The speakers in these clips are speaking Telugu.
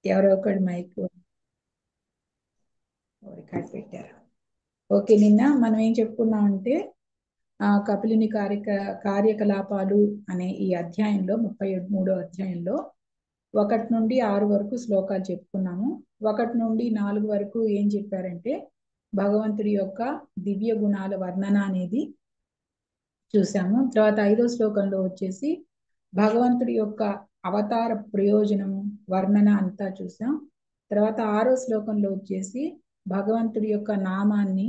ఎవరో ఒకటి మైక్ రికార్డ్ పెట్టారు. ఓకే, నిన్న మనం ఏం చెప్పుకున్నామంటే కపిలుని కార్యకలాపాలు అనే ఈ అధ్యాయంలో 33వ అధ్యాయంలో 1 నుండి 6 వరకు శ్లోకాలు చెప్పుకున్నాము. 1 నుండి 4 వరకు ఏం చెప్పారంటే భగవంతుడి యొక్క దివ్య గుణాల వర్ణన అనేది చూసాము. తర్వాత 5వ శ్లోకంలో వచ్చేసి భగవంతుడి యొక్క అవతార ప్రయోజనము వర్ణన అంతా చూసాం. తర్వాత 6వ శ్లోకంలో వచ్చేసి భగవంతుడి యొక్క నామాన్ని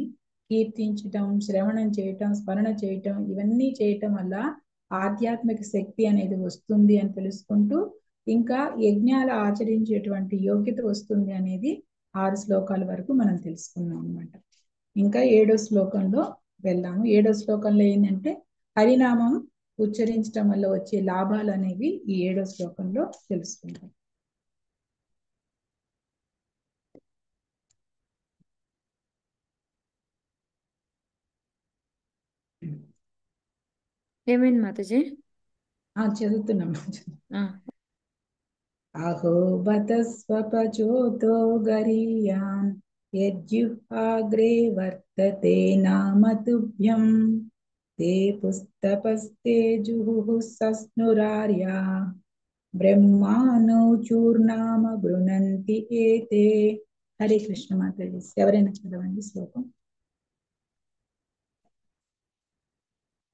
కీర్తించటం, శ్రవణం చేయటం, స్మరణ చేయటం, ఇవన్నీ చేయటం వల్ల ఆధ్యాత్మిక శక్తి అనేది వస్తుంది అని తెలుసుకుంటూ ఇంకా యజ్ఞాలు ఆచరించేటువంటి యోగ్యత వస్తుంది అనేది 6 శ్లోకాల వరకు మనం తెలుసుకున్నాం అన్నమాట. ఇంకా 7వ శ్లోకంలో వెళ్దాము. 7వ శ్లోకంలో ఏంటంటే హరినామం ఉచ్చరించడం వల్ల వచ్చే లాభాలు అనేవి ఈ 7వ శ్లోకంలో తెలుసుకుంటాం. ఏమైంది మాతాజీ? చదువుతున్నాం. ఆ, అహో బత స్వపచోతో గరీయాన్ యజ్జుహాగ్రే వర్తతే నామతుభ్యం ते पुस्तपस्ते जुहुः सस्नुरार्या బ్రహ్మానో చూర్ణామ గృణంతి ఏతే. హరే కృష్ణ మాతాజీ. ఎవరైనా చదవండి శ్లోకం.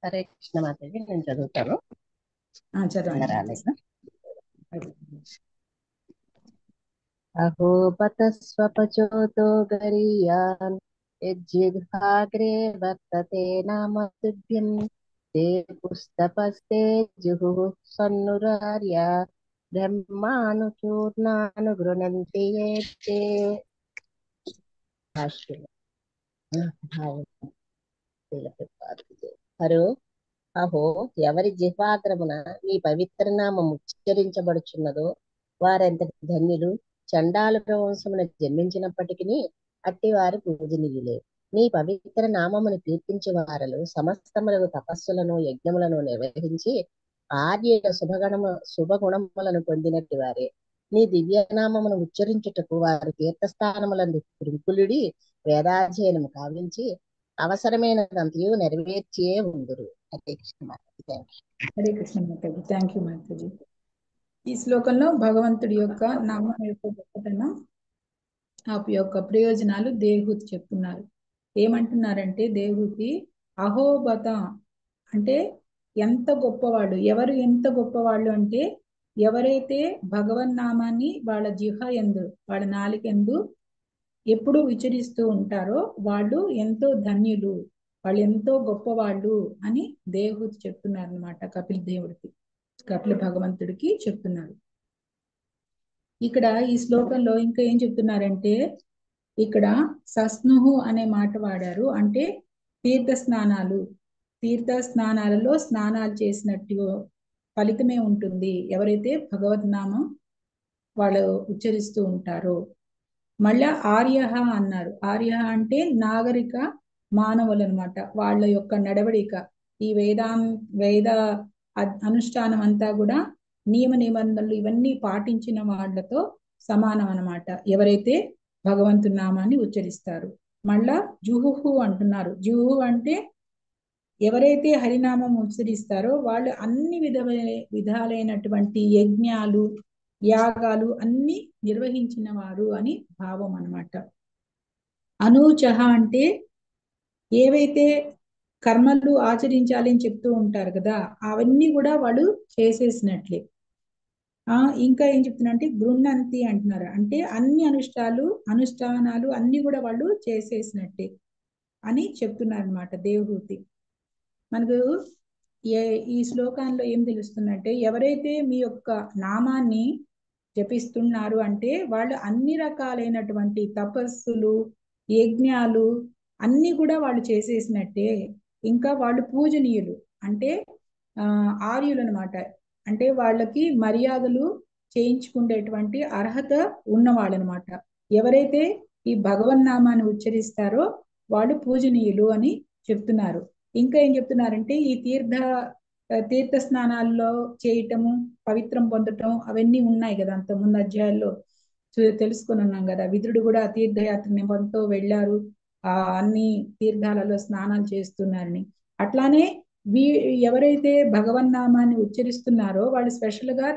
హరే కృష్ణ మాతాజీ, నేను చదువుతాను. చదవండి. రాలేదా? అహో బత స్వపచోతో గరీయాన్ యజ్జిఘ్రాగ్రే వర్తతే నామతుభ్యం ते पुस्तपस्ते जुहुः सन्नुरार्या ब्रह्मानुचूर्णानुगृह्णन्ति ये ते. హరో అహో ఎవరి జిహ్వాగ్రమున నీ పవిత్ర నామం ఉచ్చరించబడుచున్నదో వారెంతటి ధన్యులు. చండాలుర వంశమున జన్మించినప్పటికీ అట్టివారు పూజనీయులే. నీ పవిత్ర నామమును కీర్తించే వారలు సమస్తములకు తపస్సులను యజ్ఞములను నిర్వహించి ఆర్య శుభగుణములను పొందినట్టు వారే. నీ దివ్యనామమును ఉచ్చరించుటకు వారు తీర్థస్థానములందు తిరుకులుడి వేదాధ్యయనము కావించి అవసరమైనదంతయు నెరవేర్చే ఉందురు. హరే కృష్ణ మాతాజీ. హరే కృష్ణ మాతాజీ. థ్యాంక్ యూ మాతాజీ. ఈ శ్లోకంలో భగవంతుడి యొక్క నామం యొక్క గొప్పతనం, ఆ యొక్క ప్రయోజనాలు దేవహూతి చెప్తున్నారు. ఏమంటున్నారంటే దేవహూతి అహోబత అంటే ఎంత గొప్పవాళ్ళు, ఎవరు ఎంత గొప్పవాళ్ళు అంటే ఎవరైతే భగవన్నామాన్ని వాళ్ళ జిహ ఎందు, వాళ్ళ నాలుకెందు ఎప్పుడు విచరిస్తూ ఉంటారో వాళ్ళు ఎంతో ధన్యులు, వాళ్ళు ఎంతో గొప్పవాళ్ళు అని దేవహూతి చెప్తున్నారు అనమాట. కపిల భగవంతుడికి చెప్తున్నారు. ఇక్కడ ఈ శ్లోకంలో ఇంకా ఏం చెప్తున్నారంటే ఇక్కడ సస్నుహు అనే మాట వాడారు. అంటే తీర్థ స్నానాలలో స్నానాలు చేసినట్టు ఫలితమే ఉంటుంది ఎవరైతే భగవద్నామం వాళ్ళు ఉచ్చరిస్తూ ఉంటారో. మళ్ళా ఆర్య అన్నారు. ఆర్య అంటే నాగరిక మానవులు అనమాట. వాళ్ళ యొక్క నడవడిక ఈ వేద అనుష్ఠానం అంతా కూడా నియమ నిబంధనలు ఇవన్నీ పాటించిన వాళ్ళతో సమానం అన్నమాట ఎవరైతే భగవంతుని నామాన్ని ఉచ్చరిస్తారు. మళ్ళా జుహుహు అంటున్నారు. జుహు అంటే ఎవరైతే హరినామం ఉచ్చరిస్తారో వాళ్ళు అన్ని విధాలైనటువంటి యజ్ఞాలు యాగాలు అన్ని నిర్వహించిన వారు అని భావం అన్నమాట. అనూచహ అంటే ఏవైతే కర్మలు ఆచరించాలి అని చెప్తూ ఉంటారు కదా, అవన్నీ కూడా వాళ్ళు చేసేసినట్లే. ఇంకా ఏం చెప్తున్నారంటే గృహ్ణంతి అంటున్నారు. అంటే అన్ని అనుష్ఠానాలు అన్ని కూడా వాళ్ళు చేసేసినట్టే అని చెప్తున్నారు అనమాట దేవహూతి. మనకు ఈ శ్లోకంలో ఏం తెలుస్తుందంటే ఎవరైతే మీ యొక్క నామాన్ని జపిస్తున్నారు అంటే వాళ్ళు అన్ని రకాలైనటువంటి తపస్సులు యజ్ఞాలు అన్ని కూడా వాళ్ళు చేసేసినట్టే. ఇంకా వాళ్ళు పూజనీయులు అంటే ఆర్యులు అనమాట. అంటే వాళ్ళకి మర్యాదలు చేయించుకునేటువంటి అర్హత ఉన్నవాళ్ళు అనమాట. ఎవరైతే ఈ భగవన్నామాన్ని ఉచ్చరిస్తారో వాళ్ళు పూజనీయులు అని చెప్తున్నారు. ఇంకా ఏం చెప్తున్నారంటే ఈ తీర్థ స్నానాల్లో చేయటము, పవిత్రం పొందటం అవన్నీ ఉన్నాయి కదా అంతకుముందు అధ్యాయాల్లో తెలుసుకొని ఉన్నాం కదా. విదురుడు కూడా తీర్థయాత్ర నెపంతో వెళ్ళారు, అన్ని తీర్థాలలో స్నానాలు చేస్తున్నారని. అట్లానే వీ ఎవరైతే భగవన్నామాన్ని ఉచ్చరిస్తున్నారో వాళ్ళు స్పెషల్ గా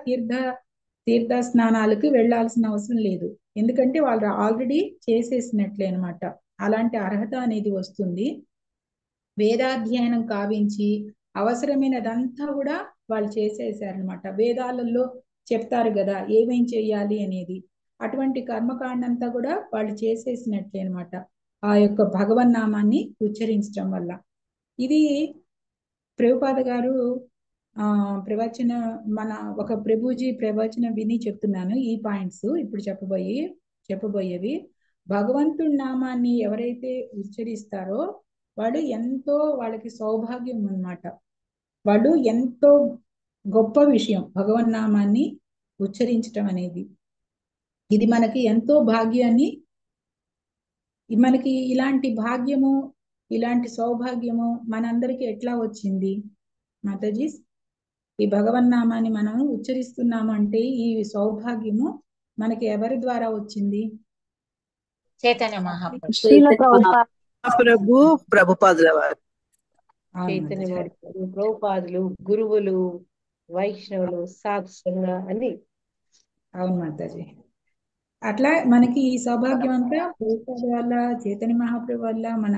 తీర్థ స్నానాలకి వెళ్ళాల్సిన అవసరం లేదు. ఎందుకంటే వాళ్ళు ఆల్రెడీ చేసేసినట్లే అనమాట. అలాంటి అర్హత అనేది వస్తుంది. వేదాధ్యయనం కావించి అవసరమైనదంతా కూడా వాళ్ళు చేసేసారనమాట. వేదాలలో చెప్తారు కదా ఏమేం చెయ్యాలి అనేది. అటువంటి కర్మకాండంతా కూడా వాళ్ళు చేసేసినట్లే అనమాట, ఆ యొక్క భగవన్నామాన్ని ఉచ్చరించడం వల్ల. ఇది ప్రభుపాద గారు ప్రవచన మన ఒక ప్రభుజీ ప్రవచనం విని చెప్తున్నాను. ఈ పాయింట్స్ ఇప్పుడు చెప్పబోయేవి. భగవంతుడి నామాన్ని ఎవరైతే ఉచ్చరిస్తారో వాళ్ళకి సౌభాగ్యం అన్నమాట. వాళ్ళు ఎంతో గొప్ప విషయం భగవన్నామాన్ని ఉచ్చరించటం అనేది. ఇది మనకి ఎంతో భాగ్యాన్ని, మనకి ఇలాంటి భాగ్యము, ఇలాంటి సౌభాగ్యము మనందరికీ ఎట్లా వచ్చింది మాతాజీ? ఈ భగవన్నామాన్ని మనం ఉచ్చరిస్తున్నాము అంటే ఈ సౌభాగ్యము మనకి ఎవరి ద్వారా వచ్చింది? చైతన్య మహాప్రభు, శ్రీల ప్రభు ప్రభుపాదుల వారు. చైతన్య మహాప్రభు, ప్రభుపాదులు, గురువులు, వైష్ణవులు, సాక్షంగా అన్ని. అవును మాతాజీ. అట్లా మనకి ఈ సౌభాగ్యం అంతా ప్రభుపాద వల్ల, చైతన్య మహాప్రభు వల్ల, మన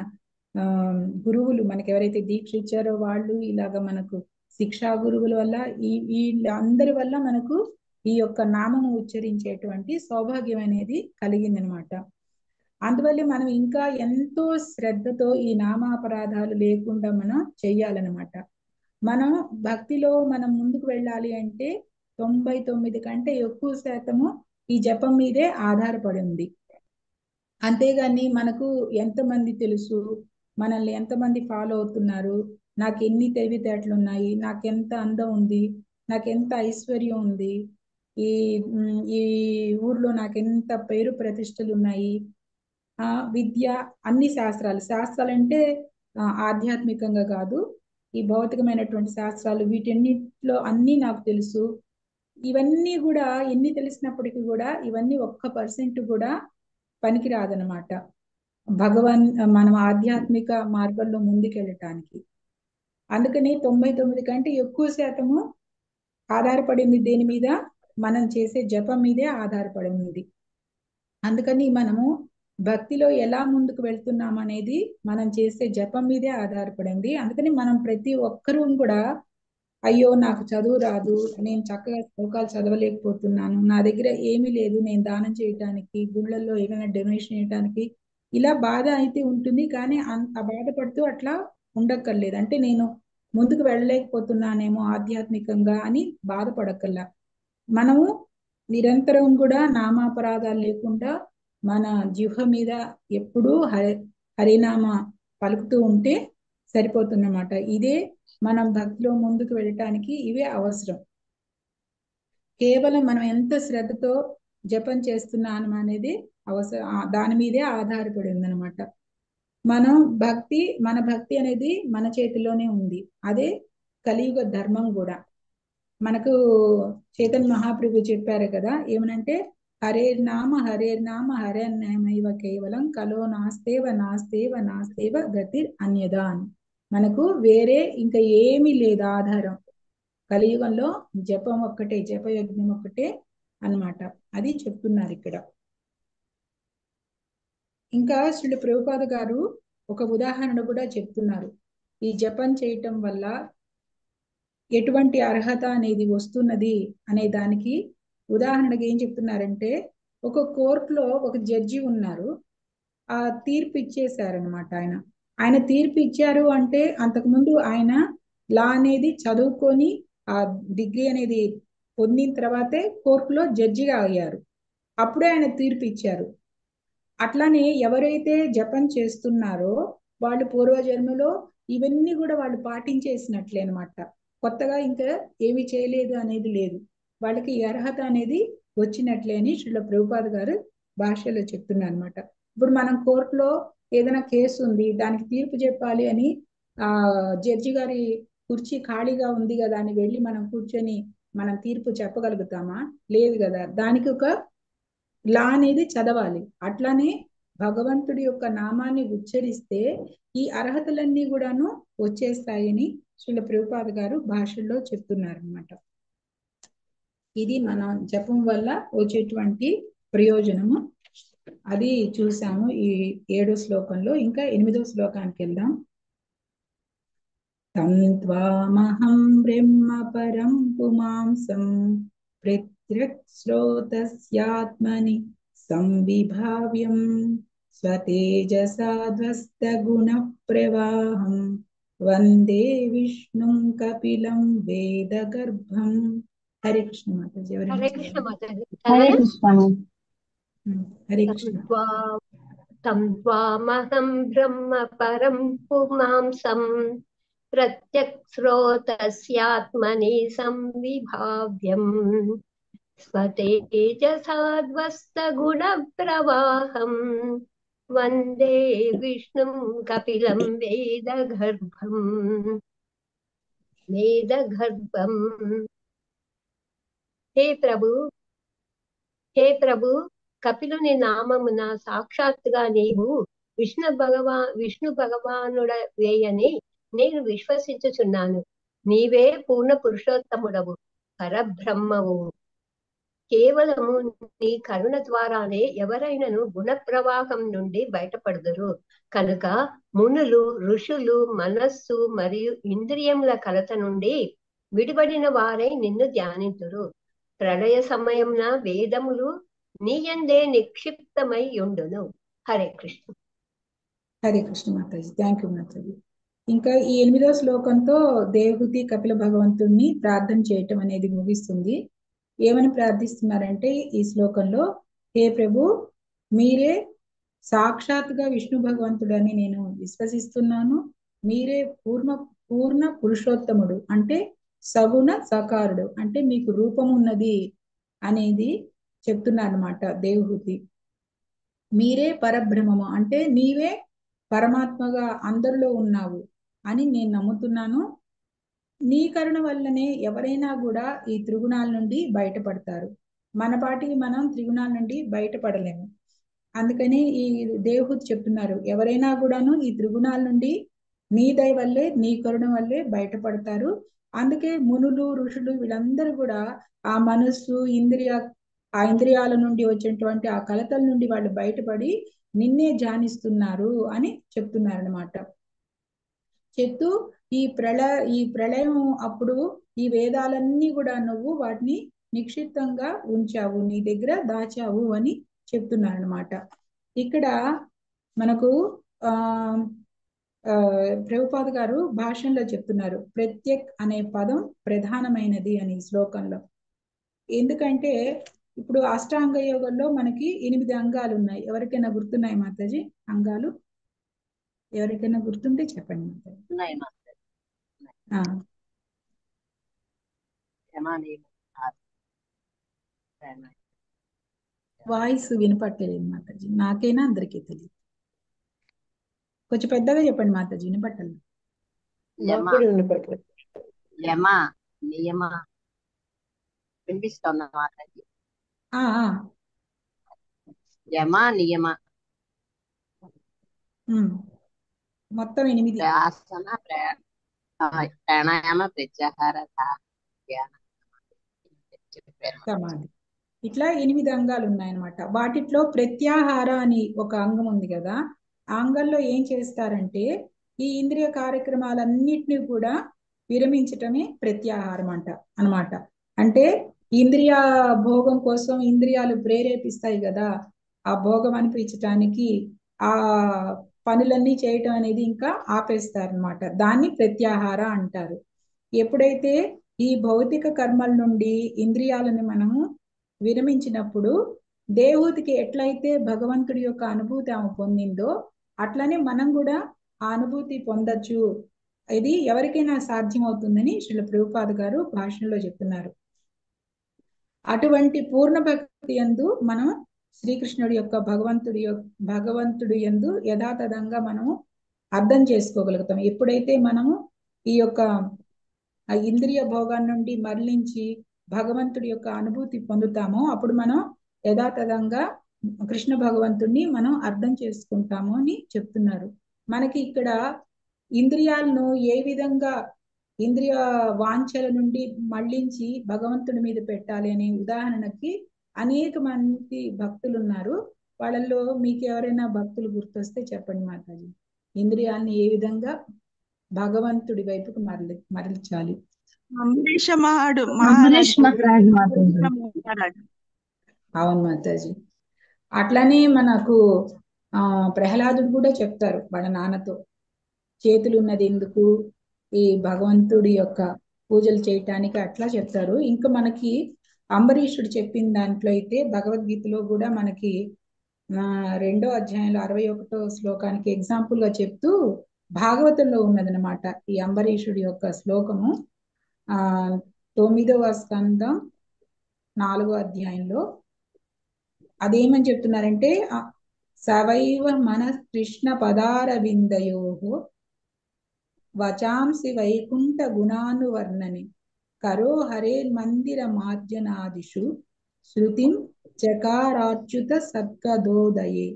గురువులు మనకి ఎవరైతే దీక్ష ఇచ్చారో వాళ్ళు, ఇలాగ మనకు శిక్షా గురువుల వల్ల, ఈ అందరి వల్ల మనకు ఈ యొక్క నామము ఉచ్చరించేటువంటి సౌభాగ్యం అనేది కలిగిందనమాట. అందువల్ల మనం ఇంకా ఎంతో శ్రద్ధతో ఈ నామాపరాధాలు లేకుండా మనం చెయ్యాలన్నమాట. మనం భక్తిలో మనం ముందుకు వెళ్ళాలి అంటే 99 కంటే ఎక్కువ శాతము ఈ జపం మీదే ఆధారపడి ఉంది. అంతేగాని మనకు ఎంతమంది తెలుసు, మనల్ని ఎంతమంది ఫాలో అవుతున్నారు, నాకు ఎన్ని తెలివితేటలు ఉన్నాయి, నాకెంత అందం ఉంది, నాకెంత ఐశ్వర్యం ఉంది, ఈ ఈ ఊర్లో నాకెంత పేరు ప్రతిష్టలు ఉన్నాయి, విద్య, అన్ని శాస్త్రాలు అంటే ఆధ్యాత్మికంగా కాదు, ఈ భౌతికమైనటువంటి శాస్త్రాలు, వీటన్నిటిలో అన్నీ నాకు తెలుసు. ఇవన్నీ కూడా ఎన్ని తెలిసినప్పటికీ కూడా ఇవన్నీ 1% కూడా పనికి రాదనమాట మనం ఆధ్యాత్మిక మార్గంలో ముందుకెళ్ళటానికి. అందుకని 99 కంటే ఎక్కువ శాతము ఆధారపడింది దేని మీద? మనం చేసే జపం మీదే ఆధారపడి ఉంది. అందుకని మనము భక్తిలో ఎలా ముందుకు వెళ్తున్నాం అనేది మనం చేసే జపం మీదే ఆధారపడింది. అందుకని మనం ప్రతి ఒక్కరూ కూడా, అయ్యో నాకు చదువు రాదు, నేను చక్కగా శ్లోకాలు చదవలేకపోతున్నాను, నా దగ్గర ఏమీ లేదు నేను దానం చేయటానికి, గుళ్ళల్లో ఏమైనా డొనేషన్ చేయడానికి, ఇలా బాధ అయితే ఉంటుంది. కానీ అంత బాధపడుతూ అట్లా ఉండక్కర్లేదు. అంటే నేను ముందుకు వెళ్ళలేకపోతున్నానేమో ఆధ్యాత్మికంగా అని బాధపడక్కర్లా. మనము నిరంతరం కూడా నామాపరాధాలు లేకుండా మన జిహ్వ మీద ఎప్పుడూ హరినామ పలుకుతూ ఉంటే సరిపోతుందన్నమాట. ఇదే మనం భక్తిలో ముందుకు వెళ్ళటానికి ఇవే అవసరం. కేవలం మనం ఎంత శ్రద్ధతో జపం చేస్తున్నాం అనేది అవసరం, దాని మీదే ఆధారపడి ఉందన్నమాట. మన భక్తి అనేది మన చేతిలోనే ఉంది. అదే కలియుగ ధర్మం కూడా. మనకు చైతన్య మహాప్రభు చెప్పారు కదా ఏమనంటే, హరేర్నామ హరేర్నామైవ కేవలం కలో నాస్తేవ గతిర్ అన్యదా అని. మనకు వేరే ఇంకా ఏమీ లేదు ఆధారం. కలియుగంలో జపం ఒక్కటే, జపయజ్ఞం ఒక్కటే అన్నమాట. అది చెప్తున్నారు ఇక్కడ. ఇంకా శ్రీ ప్రభుపాద గారు ఒక ఉదాహరణ కూడా చెప్తున్నారు. ఈ జపం చేయటం వల్ల ఎటువంటి అర్హత అనేది వస్తున్నది అనే దానికి ఉదాహరణగా ఏం చెప్తున్నారంటే, ఒక కోర్టులో ఒక జడ్జి ఉన్నారు. ఆ తీర్పు ఇచ్చేశారనమాట. ఆయన తీర్పు ఇచ్చారు అంటే అంతకుముందు ఆయన లా అనేది చదువుకొని ఆ డిగ్రీ అనేది పొందిన తర్వాతే కోర్టులో జడ్జిగా అయ్యారు. అప్పుడే ఆయన తీర్పు ఇచ్చారు. అట్లానే ఎవరైతే జపం చేస్తున్నారో వాళ్ళు పూర్వజన్మలో ఇవన్నీ కూడా వాళ్ళు పాటించేసినట్లే అనమాట. కొత్తగా ఇంకా ఏమి చేయలేదు అనేది లేదు. వాళ్ళకి ఈ అర్హత అనేది వచ్చినట్లే అని శ్రీల ప్రభుపాద గారు భాషలో చెప్తున్నారు అనమాట. ఇప్పుడు మనం కోర్టులో ఏదైనా కేసు ఉంది, దానికి తీర్పు చెప్పాలి అని జడ్జి గారి కుర్చీ ఖాళీగా ఉంది కదా అని వెళ్ళి మనం కూర్చొని మనం తీర్పు చెప్పగలుగుతామా? లేదు కదా. దానికి ఒక లా అనేది చదవాలి. అట్లానే భగవంతుడి యొక్క నామాన్ని ఉచ్చరిస్తే ఈ అర్హతలన్నీ కూడాను వచ్చేస్తాయని శ్రీల ప్రభుపాద గారు భాషల్లో చెప్తున్నారు అన్నమాట. ఇది మన జపం వల్ల వచ్చేటువంటి ప్రయోజనము. అది చూసాము ఈ 7వ శ్లోకంలో. ఇంకా 8వ శ్లోకానికి వెళ్దాం. తం త్వామహం బ్రహ్మ పరం పుమాంసం ప్రత్యక్ శ్రోతస్యాత్మని సంవిభావ్యం స్వతేజసాధ్వస్త గుణ ప్రవాహం వందే విష్ణుం కపిలం వేద గర్భం. హరే కృష్ణ మాతాజీ. హరే కృష్ణ మాతాజీ. హరే కృష్ణ. హరే కృష్ణ. తం త్వామహం బ్రహ్మ పరం పుమాంసం ప్రత్యక్ శ్రోతస్యాత్మని సంవిభావ్యం స్వతేజసాధ్వస్త గుణ ప్రవాహం వందే విష్ణుం కపిలం వేదగర్భం. హే ప్రభు, కపిలుని నామమున సాక్షాత్తుగా నీవు విష్ణు భగవానుడవేయని నేను విశ్వసించుచున్నాను. నీవే పూర్ణ పురుషోత్తముడవు, పరబ్రహ్మవు. కేవలము నీ కరుణ ద్వారానే ఎవరైనను గుణ ప్రవాహం నుండి బయటపడుదురు. కనుక మునులు, ఋషులు మనస్సు మరియు ఇంద్రియముల కలత నుండి విడిపడిన వారై నిన్ను ధ్యానింతురు. ప్రళయ సమయంన వేదములు నీయందే నిక్షిప్తమై ఉండును. హరే కృష్ణ. హరే కృష్ణ మాతాజీ. థ్యాంక్ యూ మాతాజీ. ఇంకా ఈ 8వ శ్లోకంతో దేవహూతి కపిల భగవంతుణ్ణి ప్రార్థన చేయటం అనేది ముగిస్తుంది. ఏమని ప్రార్థిస్తున్నారంటే ఈ శ్లోకంలో, హే ప్రభు, మీరే సాక్షాత్గా విష్ణు భగవంతుడని నేను విశ్వసిస్తున్నాను. మీరే పూర్ణ పురుషోత్తముడు, అంటే సగుణ సకారుడు, అంటే మీకు రూపం ఉన్నది అనేది చెప్తున్నారు అన్నమాట దేవహూతి. మీరే పరబ్రహ్మము, అంటే నీవే పరమాత్మగా అందరిలో ఉన్నావు అని నేను నమ్ముతున్నాను. నీ కరుణ వల్లనే ఎవరైనా కూడా ఈ త్రిగుణాల నుండి బయటపడతారు. మన పాటికి మనం త్రిగుణాల నుండి బయటపడలేము. అందుకని ఈ దేవహూతి చెప్తున్నారు, ఎవరైనా కూడాను ఈ త్రిగుణాల నుండి నీ దయ వల్లే, నీ కరుణ వల్లే బయటపడతారు. అందుకే మునులు, ఋషులు వీళ్ళందరూ కూడా ఆ మనస్సు, ఇంద్రియాల నుండి వచ్చినటువంటి ఆ కలతల నుండి వాళ్ళు బయటపడి నిన్నే ధ్యానిస్తున్నారు అని చెప్తున్నారు అన్నమాట. చెప్తూ ఈ ప్రళయం అప్పుడు ఈ వేదాలన్నీ కూడా నువ్వు వాటిని నిక్షిప్తంగా ఉంచావు, నీ దగ్గర దాచావు అని చెప్తున్నారు అన్నమాట. ఇక్కడ మనకు ప్రభుపాద గారు భాషణలో చెప్తున్నారు, ప్రత్యక్ అనే పదం ప్రధానమైనది అని ఈ శ్లోకంలో. ఎందుకంటే ఇప్పుడు అష్టాంగ యోగంలో మనకి 8 అంగాలు ఉన్నాయి. ఎవరికైనా గుర్తున్నాయి మాతాజీ అంగాలు? ఎవరికైనా గుర్తుంటే చెప్పండి మాతాజీ. వాయిస్ వినపట్టలేదు మాతాజీ, నాకైనా అందరికీ తెలియదు. కొంచెం పెద్దగా చెప్పండి మాతాజీ, వినపట్టలేదు. వినిపిస్తుందా మాతాజీ? యమ, నియమ, మొత్తం 8. ఆసన, ప్రాణాయామ, ప్రత్యాహార, సమాధి, ఇట్లా 8 అంగాలు ఉన్నాయన్నమాట. వాటిలో ప్రత్యాహార అని ఒక అంగం ఉంది కదా. ఆ అంగంలో ఏం చేస్తారంటే ఈ ఇంద్రియ కార్యక్రమాలన్నిటినీ కూడా విరమించటమే ప్రత్యాహారం అన్నమాట. అంటే ఇంద్రియ భోగం కోసం ఇంద్రియాలు ప్రేరేపిస్తాయి కదా, ఆ భోగం అనిపించటానికి ఆ పనులన్నీ చేయటం అనేది ఇంకా ఆపేస్తారనమాట. దాన్ని ప్రత్యాహార అంటారు. ఎప్పుడైతే ఈ భౌతిక కర్మల నుండి ఇంద్రియాలను మనము విరమించినప్పుడు దేవహూతికి ఎట్లయితే భగవంతుడి యొక్క అనుభూతి ఆమె పొందిందో అట్లనే మనం కూడా ఆ అనుభూతి పొందొచ్చు. ఇది ఎవరికైనా సాధ్యమవుతుందని శ్రీల ప్రభుపాద గారు భాషణలో చెప్తున్నారు. అటువంటి పూర్ణ భక్తి యందు మనం శ్రీకృష్ణుడి యొక్క భగవంతుడి యందు యథాతథంగా మనము అర్థం చేసుకోగలుగుతాం. ఎప్పుడైతే మనము ఈ యొక్క ఆ ఇంద్రియ భోగాన్ని నుండి మరలించి భగవంతుడి యొక్క అనుభూతి పొందుతామో అప్పుడు మనం యథాతథంగా కృష్ణ భగవంతుణ్ణి మనం అర్థం చేసుకుంటాము అని చెప్తున్నారు. మనకి ఇక్కడ ఇంద్రియాలను ఏ విధంగా ఇంద్రియ వాంఛల నుండి మళ్ళించి భగవంతుడి మీద పెట్టాలి అనే ఉదాహరణకి అనేక మంది భక్తులు ఉన్నారు. వాళ్ళల్లో మీకు ఎవరైనా భక్తులు గుర్తొస్తే చెప్పండి మాతాజీ. ఇంద్రియాలని ఏ విధంగా భగవంతుడి వైపుకు మరల్చాలి. అంబరీష అంబరీష్ మహారాజ్ మాతాజీ. అవును మాతాజీ. అట్లానే మనకు ప్రహ్లాదుడు కూడా చెప్తారు వాళ్ళ నాన్నతో, చేతులు ఉన్నది ఎందుకు ఈ భగవంతుడి యొక్క పూజలు చేయటానికి, అట్లా చెప్తారు. ఇంకా మనకి అంబరీషుడు చెప్పిన దాంట్లో అయితే భగవద్గీతలో కూడా మనకి 2వ అధ్యాయంలో 61వ శ్లోకానికి ఎగ్జాంపుల్ గా చెప్తూ భాగవతంలో ఉన్నదనమాట ఈ అంబరీషుడి యొక్క శ్లోకము. 9వ స్కందం 4వ అధ్యాయంలో అదేమని చెప్తున్నారంటే, సవైవ మన కృష్ణ పదారవిందయో వచాంసి వైకుంఠ గుణానువర్ణని కరో హరే మందిర మార్జనాదిషు శృతిం చకారాచ్యుత సద్గదోదయే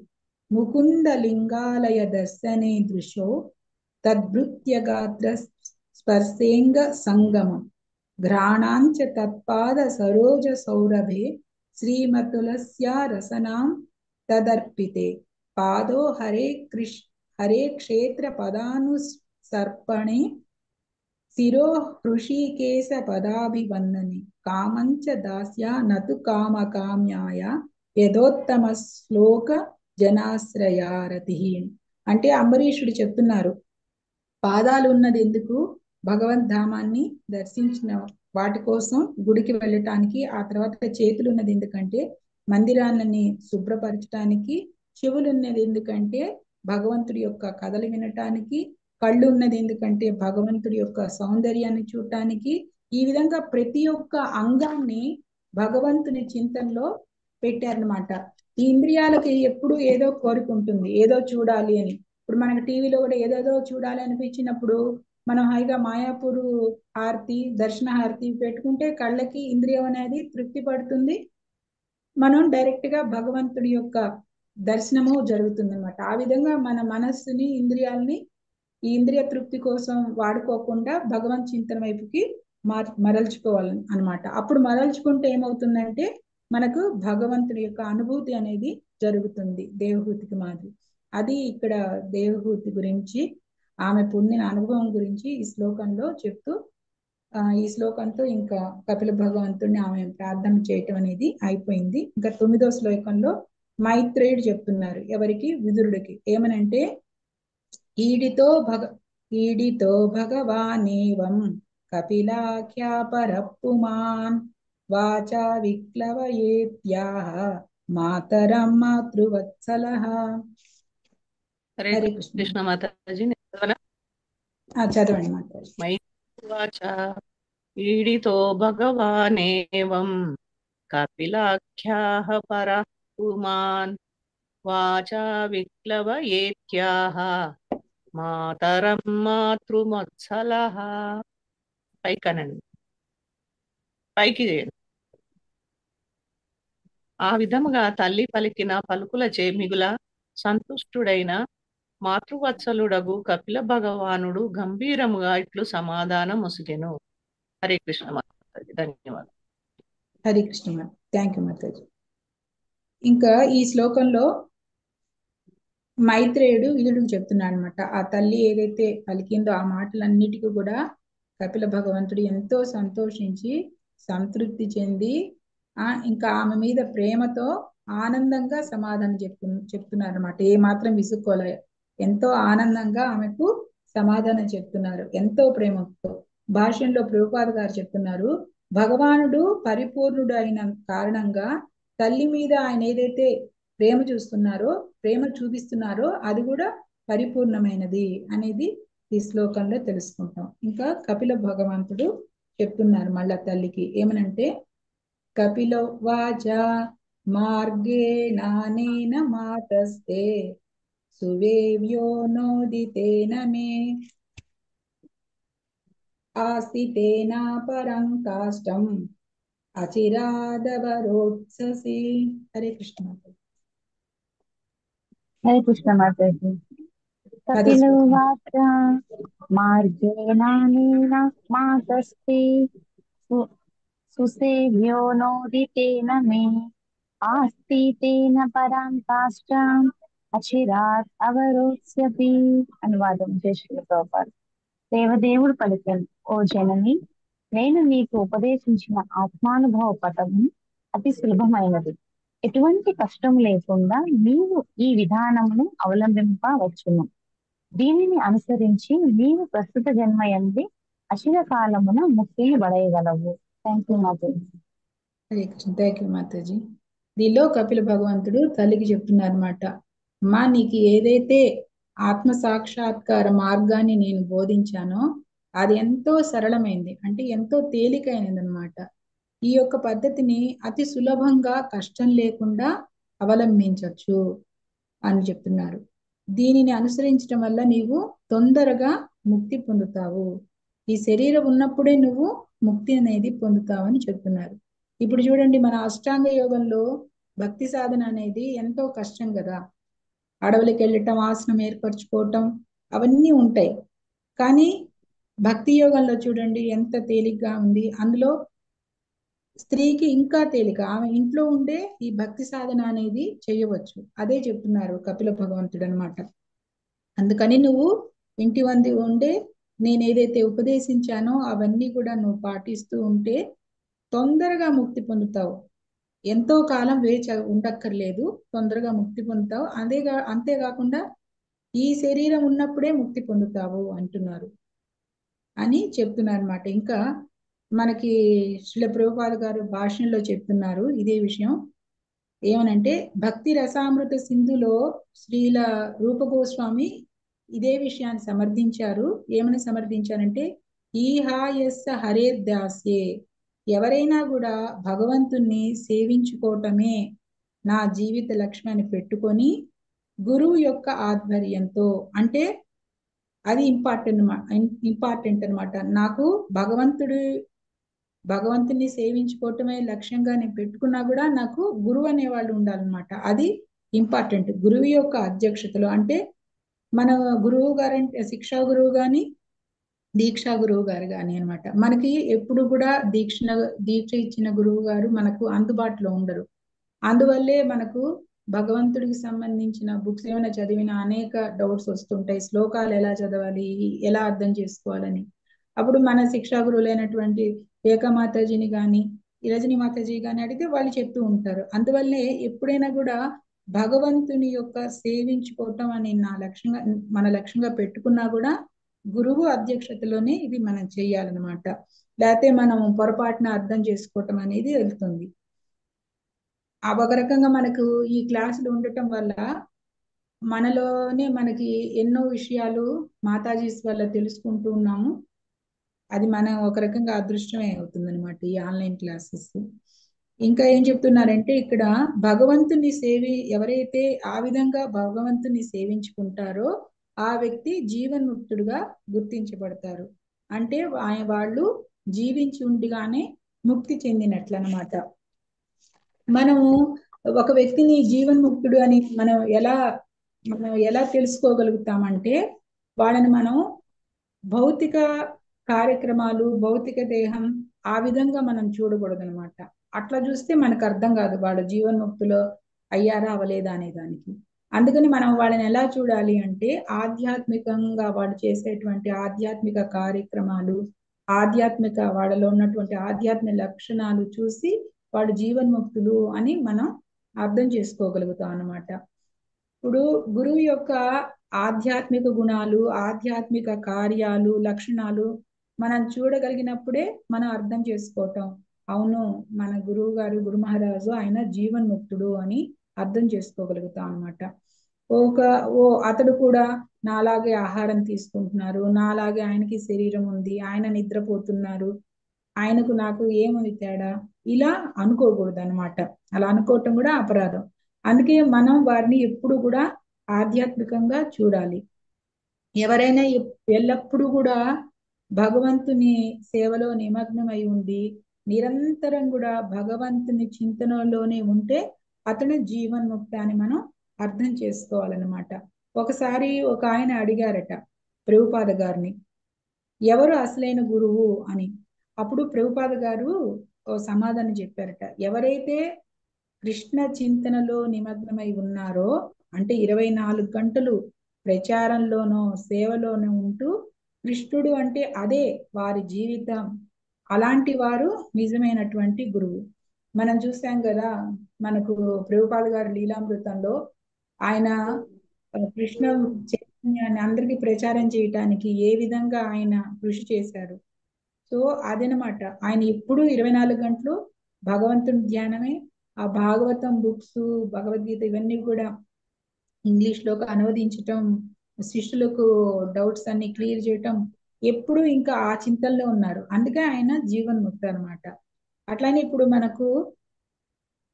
ముకుంద లింగాలయ దర్శనే దృశో తద్భృత్యగాత్ర స్పర్శేంగ సంగమం ఘ్రాణాంచ తత్పాద సరోజ సౌరభే శ్రీమతులస్య రసనాం తదర్పితే పాదో హరే క్షేత్ర పదానుసర్పణే శిరో హృషికేశ పదాభివందనే కామంచ దాస్య నతు కామకామ్యాయ యథోత్తమ శ్లోక జనాశ్రయారతి. అంటే అంబరీషుడు చెప్తున్నారు, పాదాలు ఉన్నది ఎందుకు, భగవద్ధామాన్ని దర్శించిన వాటి కోసం గుడికి వెళ్ళటానికి. ఆ తర్వాత చేతులు ఉన్నది ఎందుకంటే మందిరాలని శుభ్రపరచడానికి. చెవులు ఉన్నది ఎందుకంటే భగవంతుడి యొక్క కథలు వినటానికి. కళ్ళు ఉన్నది ఎందుకంటే భగవంతుడి యొక్క సౌందర్యాన్ని చూడటానికి. ఈ విధంగా ప్రతి ఒక్క అంగాన్ని భగవంతుని చింతనలో పెట్టారనమాట. ఈ ఇంద్రియాలకి ఎప్పుడు ఏదో కోరిక ఉంటుంది, ఏదో చూడాలి అని. ఇప్పుడు మనకి టీవీలో కూడా ఏదేదో చూడాలి అనిపించినప్పుడు మనం హాయిగా మాయాపూర్ హారతి, దర్శన హారతి పెట్టుకుంటే కళ్ళకి ఇంద్రియం అనేది తృప్తి పడుతుంది. మనం డైరెక్ట్ గా భగవంతుడి యొక్క దర్శనము జరుగుతుంది అనమాట. ఆ విధంగా మన మనస్సుని, ఇంద్రియాలని ఈ ఇంద్రియ తృప్తి కోసం వాడుకోకుండా భగవంత్ చింతన వైపుకి మరల్చుకోవాలి అనమాట. అప్పుడు మరల్చుకుంటే ఏమవుతుందంటే మనకు భగవంతుడి యొక్క అనుభూతి అనేది జరుగుతుంది, దేవహూతికి మాదిరి. అది ఇక్కడ దేవహూతి గురించి, ఆమె పొందిన అనుభవం గురించి ఈ శ్లోకంలో చెప్తూ, ఈ శ్లోకంతో ఇంకా కపిల భగవంతుడిని ఆమె ప్రార్థన చేయటం అనేది అయిపోయింది. ఇంకా 9వ శ్లోకంలో మైత్రేయుడు చెప్తున్నారు ఎవరికి, విదురుడికి. ఏమనంటే, ఈడితో భగవానేవం కపిలాఖ్యాపరప్పుమాన్ వాచా విక్లవయేత్యాహ మాతరం మాతృవత్సలః. హరే హరే కృష్ణ కృష్ణ. మాతాజీ. చదవండి మాతాజీ. మైత్వాచ పీడితో భగవానేవం కపిలాఖ్యాః పరః పుమాన్ వాచా విక్లవయేత్యాహ మాతరం మాతృమత్సలః. పైకనండి, పైకి చేయండి. ఆ విధముగా తల్లి పలికిన పలుకులచే మిగుల సంతుష్టుడైన మాతృవత్సలుడగు కపిల భగవానుడు గంభీరముగా ఇట్లు సమాధానం ముసిగెను. హరే కృష్ణ మాతాజీ. ధన్యవాదాలు. హరే కృష్ణ. థ్యాంక్ యూ మాతాజీ. ఇంకా ఈ శ్లోకంలో మైత్రేయుడు విదుడికి చెప్తున్నాడు అనమాట. ఆ తల్లి ఏదైతే పలికిందో ఆ మాటలన్నిటికీ కూడా కపిల భగవంతుడు ఎంతో సంతోషించి సంతృప్తి చెంది ఇంకా ఆమె మీద ప్రేమతో ఆనందంగా సమాధానం చెప్తున్నారు అనమాట. ఏ మాత్రం విసుక్కోలే, ఎంతో ఆనందంగా ఆమెకు సమాధానం చెప్తున్నారు, ఎంతో ప్రేమతో. భాష్యంలో ప్రభుపాద గారు చెప్తున్నారు, భగవానుడు పరిపూర్ణుడు అయిన కారణంగా తల్లి మీద ఆయన ఏదైతే ప్రేమ చూపిస్తున్నారో అది కూడా పరిపూర్ణమైనది అనేది ఈ శ్లోకంలో తెలుసుకుంటాం. ఇంకా కపిల భగవంతుడు చెప్తున్నారు మళ్ళా తల్లికి ఏమనంటే, కపిలవాచ మార్గేణానేన మాతస్తే సువేవ్యో నోదితేన మే ఆసితేన పరం కాష్టం అచిరాదవరోత్ససి. హరే కృష్ణ. హరే కృష్ణ మాతాజీ. కపిలువాచ మార్గేణానేన మాతస్తే సుసేవ్యో నోదితేన మే ఆస్తి తేన పరాంతాశ్చాం అచిరాత్ అవరోత్స్యతి. అనువాదం. జై శ్రీ ప్రభుపాద. దేవదేవుడు పలికాను, ఓ జనని, నేను నీకు ఉపదేశించిన ఆత్మానుభవ పటము అతి సులభమైనది. ఎటువంటి కష్టం లేకుండా నీవు ఈ విధానమును అవలంబింపవచ్చును. దీనిని అనుసరించి నీవు ప్రస్తుత జన్మయంది అచిర కాలమున ముక్తిని పడేయగలవు. థ్యాంక్ యూ మాతాజీ. హరే కృష్ణ. థ్యాంక్ యూ మాతాజీ. దీనిలో కపిల భగవంతుడు తల్లికి చెప్తున్నారు అనమాట, అమ్మా నీకు ఏదైతే ఆత్మ సాక్షాత్కార మార్గాన్ని నేను బోధించానో అది ఎంతో సరళమైంది, అంటే ఎంతో తేలికైనది అనమాట. ఈ యొక్క పద్ధతిని అతి సులభంగా కష్టం లేకుండా అవలంబించవచ్చు అని చెప్తున్నారు. దీనిని అనుసరించడం వల్ల నీవు తొందరగా ముక్తి పొందుతావు. ఈ శరీరం ఉన్నప్పుడే నువ్వు ముక్తి అనేది పొందుతావు అని చెప్తున్నారు. ఇప్పుడు చూడండి, మన అష్టాంగ యోగంలో భక్తి సాధన అనేది ఎంతో కష్టం కదా. అడవులకి వెళ్ళటం, ఆసనం ఏర్పరచుకోవటం, అవన్నీ ఉంటాయి. కానీ భక్తి యోగంలో చూడండి ఎంత తేలిగ్గా ఉంది. అందులో స్త్రీకి ఇంకా తేలిక, ఆమె ఇంట్లో ఉండే ఈ భక్తి సాధన అనేది చేయవచ్చు. అదే చెప్తున్నారు కపిల భగవంతుడు అనమాట. అందుకని నువ్వు ఇంటి వంది ఉండే నేను ఏదైతే ఉపదేశించానో అవన్నీ కూడా నువ్వు పాటిస్తూ ఉంటే తొందరగా ముక్తి పొందుతావు. ఎంతో కాలం వేచి ఉండక్కర్లేదు, తొందరగా ముక్తి పొందుతావు. అంతేకాకుండా ఈ శరీరం ఉన్నప్పుడే ముక్తి పొందుతావు అంటున్నారు అని చెప్తున్నారు అనమాట. ఇంకా మనకి శ్రీల ప్రభుపాద గారు భాషణలో చెప్తున్నారు ఇదే విషయం. ఏమనంటే భక్తి రసామృత సింధులో శ్రీల రూప గోస్వామి ఇదే విషయాన్ని సమర్థించారు. ఏమని సమర్థించారంటే, ఈహాయస్స హరే దాస్యే, ఎవరైనా కూడా భగవంతుణ్ణి సేవించుకోవటమే నా జీవిత లక్ష్యాన్ని పెట్టుకొని గురువు యొక్క ఆధ్వర్యంతో, అంటే అది ఇంపార్టెంట్ అనమాట. నాకు భగవంతుని సేవించుకోవటమే లక్ష్యంగా నేను పెట్టుకున్నా కూడా నాకు గురువు అనేవాళ్ళు ఉండాలన్నమాట. అది ఇంపార్టెంట్. గురువు యొక్క అధ్యక్షతలో, అంటే మన గురువు గారంటే శిక్షా గురువు గాని దీక్షా గురువు గారు కానీ అనమాట. మనకి ఎప్పుడు కూడా దీక్ష ఇచ్చిన గురువు గారు మనకు అందుబాటులో ఉండరు. అందువల్లే మనకు భగవంతుడికి సంబంధించిన బుక్స్ ఏమైనా చదివిన అనేక డౌట్స్ వస్తుంటాయి. శ్లోకాలు ఎలా చదవాలి, ఎలా అర్థం చేసుకోవాలని. అప్పుడు మన శిక్షా గురువులైనటువంటి ఏకమాతాజీని కానీ రజనీ మాతాజీ కానీ అడిగితే వాళ్ళు చెప్తూ ఉంటారు. అందువల్లే ఎప్పుడైనా కూడా భగవంతుని యొక్క సేవించుకోవటం అని మన లక్ష్యంగా పెట్టుకున్నా కూడా గురువు అధ్యక్షతలోనే ఇది మనం చెయ్యాలన్నమాట. లేకపోతే మనం పొరపాటున అర్థం చేసుకోవటం అనేది వెళ్తుంది. ఒక రకంగా మనకు ఈ క్లాసులు ఉండటం వల్ల మనకి ఎన్నో విషయాలు మాతాజీస్ వల్ల తెలుసుకుంటూ ఉన్నాము. అది మనం ఒక రకంగా అదృష్టమే అవుతుంది అనమాట ఈ ఆన్లైన్ క్లాసెస్. ఇంకా ఏం చెప్తున్నారంటే, ఇక్కడ భగవంతుని ఎవరైతే ఆ విధంగా భగవంతుని సేవించుకుంటారో ఆ వ్యక్తి జీవన్ముక్తుడుగా గుర్తించబడతారు. అంటే వాళ్ళు జీవించి ఉండిగానే ముక్తి చెందినట్లు అనమాట. మనము ఒక వ్యక్తిని జీవన్ముక్తుడు అని మనం ఎలా తెలుసుకోగలుగుతామంటే, వాళ్ళని మనం భౌతిక కార్యక్రమాలు, భౌతిక దేహం ఆ విధంగా మనం చూడకూడదు అనమాట. అట్లా చూస్తే మనకు అర్థం కాదు వాళ్ళు జీవన్ముక్తులో అయ్యారా అవలేదా అనే దానికి. అందుకని మనం వాళ్ళని ఎలా చూడాలి అంటే, ఆధ్యాత్మికంగా వాళ్ళు చేసేటువంటి ఆధ్యాత్మిక కార్యక్రమాలు, వాళ్ళలో ఉన్నటువంటి ఆధ్యాత్మిక లక్షణాలు చూసి వాళ్ళు జీవన్ముక్తులు అని మనం అర్థం చేసుకోగలుగుతాం అన్నమాట. ఇప్పుడు గురువు యొక్క ఆధ్యాత్మిక గుణాలు, ఆధ్యాత్మిక కార్యాలు, లక్షణాలు మనం చూడగలిగినప్పుడే మనం అర్థం చేసుకోవటం, అవును మన గురువు గారు గురు మహారాజు ఆయన జీవన్ముక్తుడు అని అర్థం చేసుకోగలుగుతాం అనమాట. అతడు కూడా నాలాగే ఆహారం తీసుకుంటున్నారు, నాలాగే ఆయనకి శరీరం ఉంది, ఆయన నిద్రపోతున్నారు, ఆయనకు నాకు ఏముంది తేడా, ఇలా అనుకోకూడదు అనమాట. అలా అనుకోవటం కూడా అపరాధం. అందుకే మనం వారిని ఎప్పుడు కూడా ఆధ్యాత్మికంగా చూడాలి. ఎవరైనా ఎల్లప్పుడూ కూడా భగవంతుని సేవలో నిమగ్నమై ఉండి నిరంతరం కూడా భగవంతుని చింతనలోనే ఉంటే అతను జీవన్ముక్త అని మనం అర్థం చేసుకోవాలన్నమాట. ఒకసారి ఒక ఆయన అడిగారట ప్రభుపాద గారిని, ఎవరు అసలైన గురువు అని. అప్పుడు ప్రభుపాద గారు ఓ సమాధానం చెప్పారట, ఎవరైతే కృష్ణ చింతనలో నిమగ్నమై ఉన్నారో, అంటే 24 గంటలు ప్రచారంలోనో సేవలోనో ఉంటూ కృష్ణుడు అంటే అదే వారి జీవితం, అలాంటి వారు నిజమైనటువంటి గురువు. మనం చూసాం కదా, మనకు ప్రభుపాద గారు లీలామృతంలో ఆయన కృష్ణ చైతన్యాన్ని అందరికీ ప్రచారం చేయటానికి ఏ విధంగా ఆయన కృషి చేశారు. సో అదనమాట, ఆయన ఎప్పుడు 24 గంటలు భగవంతుని ధ్యానమే. ఆ భాగవతం బుక్స్, భగవద్గీత ఇవన్నీ కూడా ఇంగ్లీష్ లోకి అనువదించటం, శిష్యులకు డౌట్స్ అన్ని క్లియర్ చేయటం, ఎప్పుడు ఇంకా ఆ చింతనలో ఉన్నారు. అందుకే ఆయన జీవన్ముక్త అనమాట. అట్లానే ఇప్పుడు మనకు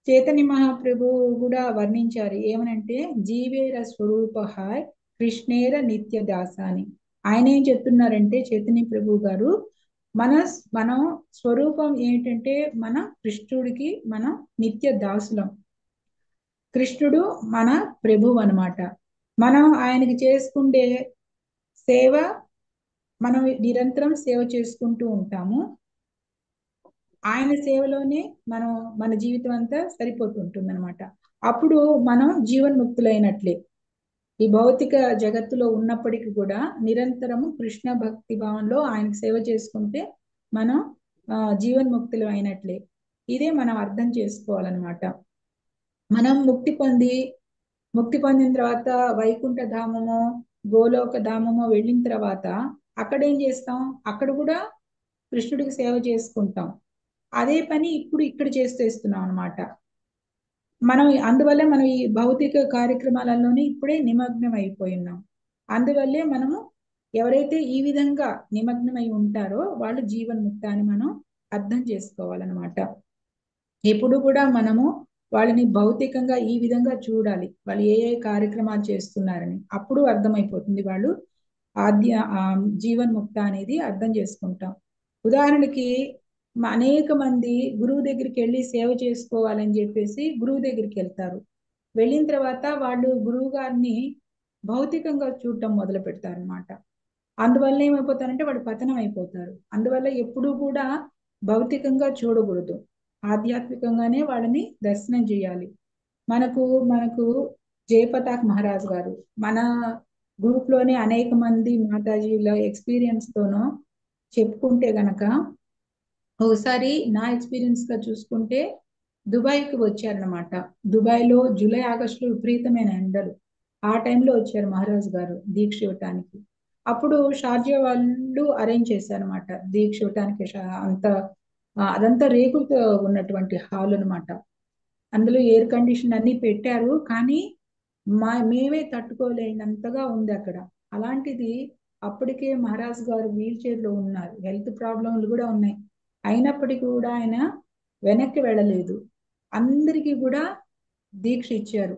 చైతన్య మహాప్రభు కూడా వర్ణించారు ఏమనంటే, జీవేర స్వరూప కృష్ణేర నిత్య దాస అని. ఆయన ఏం చెప్తున్నారంటే చైతన్య ప్రభు గారు, మనం స్వరూపం ఏంటంటే మన కృష్ణుడికి మనం నిత్య దాసులం. కృష్ణుడు మన ప్రభువు అన్నమాట. మనం ఆయనకి చేసుకుంటే సేవ, మనం నిరంతరం సేవ చేసుకుంటూ ఉంటాము. ఆయన సేవలోనే మనం మన జీవితం అంతా సరిపోతుంటుంది అనమాట. అప్పుడు మనం జీవన్ముక్తులైనట్లే. ఈ భౌతిక జగత్తులో ఉన్నప్పటికీ కూడా నిరంతరము కృష్ణ భక్తి భావంలో ఆయనకు సేవ చేసుకుంటే మనం జీవన్ముక్తులు అయినట్లే. ఇదే మనం అర్థం చేసుకోవాలన్నమాట. మనం ముక్తి పొందిన తర్వాత వైకుంఠ ధామమో గోలోక ధామమో వెళ్ళిన తర్వాత అక్కడ ఏం చేస్తాం, అక్కడ కూడా కృష్ణుడికి సేవ చేసుకుంటాం. అదే పని ఇప్పుడు ఇక్కడ చేస్తున్నాం అనమాట. అందువల్ల మనం ఈ భౌతిక కార్యక్రమాలలోనే ఇప్పుడే నిమగ్నం అయిపోయి ఉన్నాం. అందువల్లే మనము ఎవరైతే ఈ విధంగా నిమగ్నమై ఉంటారో వాళ్ళు జీవన్ముక్త అని మనం అర్థం చేసుకోవాలన్నమాట. ఎప్పుడు కూడా మనము వాళ్ళని భౌతికంగా ఈ విధంగా చూడాలి, వాళ్ళు ఏ కార్యక్రమాలు చేస్తున్నారని. అప్పుడు అర్థమైపోతుంది వాళ్ళు జీవన్ముక్త అనేది అర్థం చేసుకుంటాం. ఉదాహరణకి అనేక మంది గురువు దగ్గరికి వెళ్ళి సేవ చేసుకోవాలని చెప్పేసి గురువు దగ్గరికి వెళ్తారు. వెళ్ళిన తర్వాత వాళ్ళు గురువు గారిని భౌతికంగా చూడటం మొదలు పెడతారు అనమాట. అందువల్ల ఏమైపోతారంటే వాళ్ళు పతనం అయిపోతారు. అందువల్ల ఎప్పుడూ కూడా భౌతికంగా చూడకూడదు, ఆధ్యాత్మికంగానే వాళ్ళని దర్శనం చేయాలి. మనకు జయపతాక్ మహారాజ్ గారు మన గ్రూప్ లోనే అనేక మంది మాతాజీల ఎక్స్పీరియన్స్ తోనో చెప్పుకుంటే గనక, ఒకసారి నా ఎక్స్పీరియన్స్ గా చూసుకుంటే దుబాయ్కి వచ్చారనమాట. దుబాయ్లో జూలై ఆగస్టులో విపరీతమైన ఎండలు. ఆ టైంలో వచ్చారు మహారాజ్ గారు దీక్ష ఇవ్వటానికి. అప్పుడు షార్జా వాళ్ళు అరేంజ్ చేశారనమాట దీక్ష ఇవ్వటానికి. అదంతా రేకులతో ఉన్నటువంటి హాల్ అనమాట. అందులో ఎయిర్ కండిషన్ అన్ని పెట్టారు, కానీ మేమే తట్టుకోలేనంతగా ఉంది అక్కడ. అలాంటిది అప్పటికే మహారాజ్ గారు వీల్ చైర్ లో ఉన్నారు, హెల్త్ ప్రాబ్లంలు కూడా ఉన్నాయి. అయినప్పటికీ కూడా ఆయన వెనక్కి వెళ్ళలేదు, అందరికీ కూడా దీక్ష ఇచ్చారు.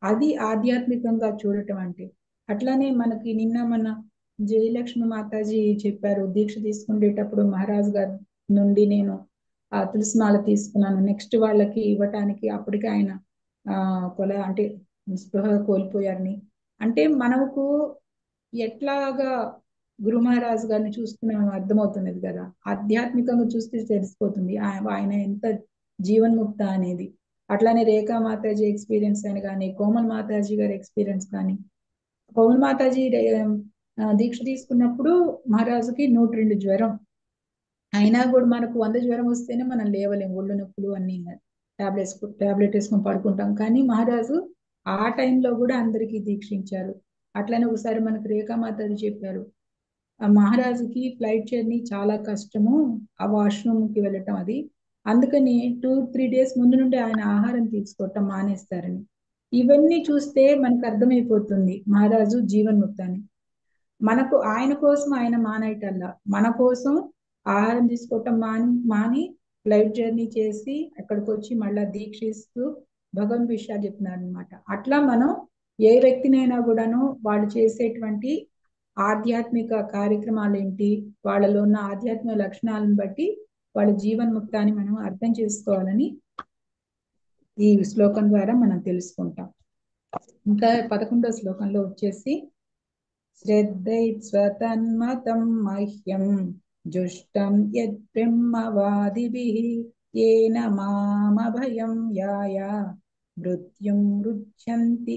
అది ఆధ్యాత్మికంగా చూడటం అంటే. అట్లానే మనకి నిన్న మన జయలక్ష్మి మాతాజీ చెప్పారు, దీక్ష తీసుకునేటప్పుడు మహారాజ్ గారి నుండి నేను తులసిమాల తీసుకున్నాను, నెక్స్ట్ వాళ్ళకి ఇవ్వటానికి అప్పటికే ఆయన అంటే స్పృహ కోల్పోయారని. అంటే మనకు ఎట్లాగా గురు మహారాజ్ గారిని చూసుకున్నాం అర్థమవుతున్నది కదా, ఆధ్యాత్మికంగా చూస్తే తెలిసిపోతుంది ఆయన ఎంత జీవన్ముక్త అనేది. అట్లానే రేఖా మాతాజీ ఎక్స్పీరియన్స్ అని కానీ, కోమల్ మాతాజీ గారి ఎక్స్పీరియన్స్ కానీ. కోమల్ మాతాజీ దీక్ష తీసుకున్నప్పుడు మహారాజుకి 102 జ్వరం అయినా కూడా మనకు 100 జ్వరం వస్తేనే మనం లేవలేము, ఒళ్ళు నొప్పులు అన్ని టాబ్లెట్ వేసుకొని పడుకుంటాం. కానీ మహారాజు ఆ టైంలో కూడా అందరికీ దీక్షించారు. అట్లనే ఒకసారి మనకు రేఖా మాతాజీ చెప్పారు, ఆ మహారాజుకి ఫ్లైట్ జర్నీ చాలా కష్టము, ఆ వాష్రూమ్కి వెళ్ళటం అది, అందుకని 2-3 డేస్ ముందు నుండి ఆయన ఆహారం తీసుకోవటం మానేస్తారని. ఇవన్నీ చూస్తే మనకు అర్థమైపోతుంది మహారాజు జీవన్ముక్త అని. మనకు ఆయన కోసం ఆయన మానేయటల్లా, మన కోసం ఆహారం తీసుకోవటం మాని ఫ్లైట్ జర్నీ చేసి అక్కడికి వచ్చి మళ్ళా దీక్షిస్తూ భగవన్ విషయాలు చెప్తున్నారు అనమాట. అట్లా మనం ఏ వ్యక్తినైనా కూడాను వాళ్ళు చేసేటువంటి ఆధ్యాత్మిక కార్యక్రమాలు ఏంటి, వాళ్ళలో ఉన్న ఆధ్యాత్మిక లక్షణాలను బట్టి వాళ్ళ జీవన్ముక్తాన్ని మనం అర్థం చేసుకోవాలని ఈ శ్లోకం ద్వారా మనం తెలుసుకుంటాం. ఇంకా 11వ శ్లోకంలో వచ్చేసి శ్రద్ధైస్వతన్మతం మహ్యం జుష్టం యద్బ్రహ్మవాదిభిః येन మామభయం యాయ మృత్యుం రుచ్యంతి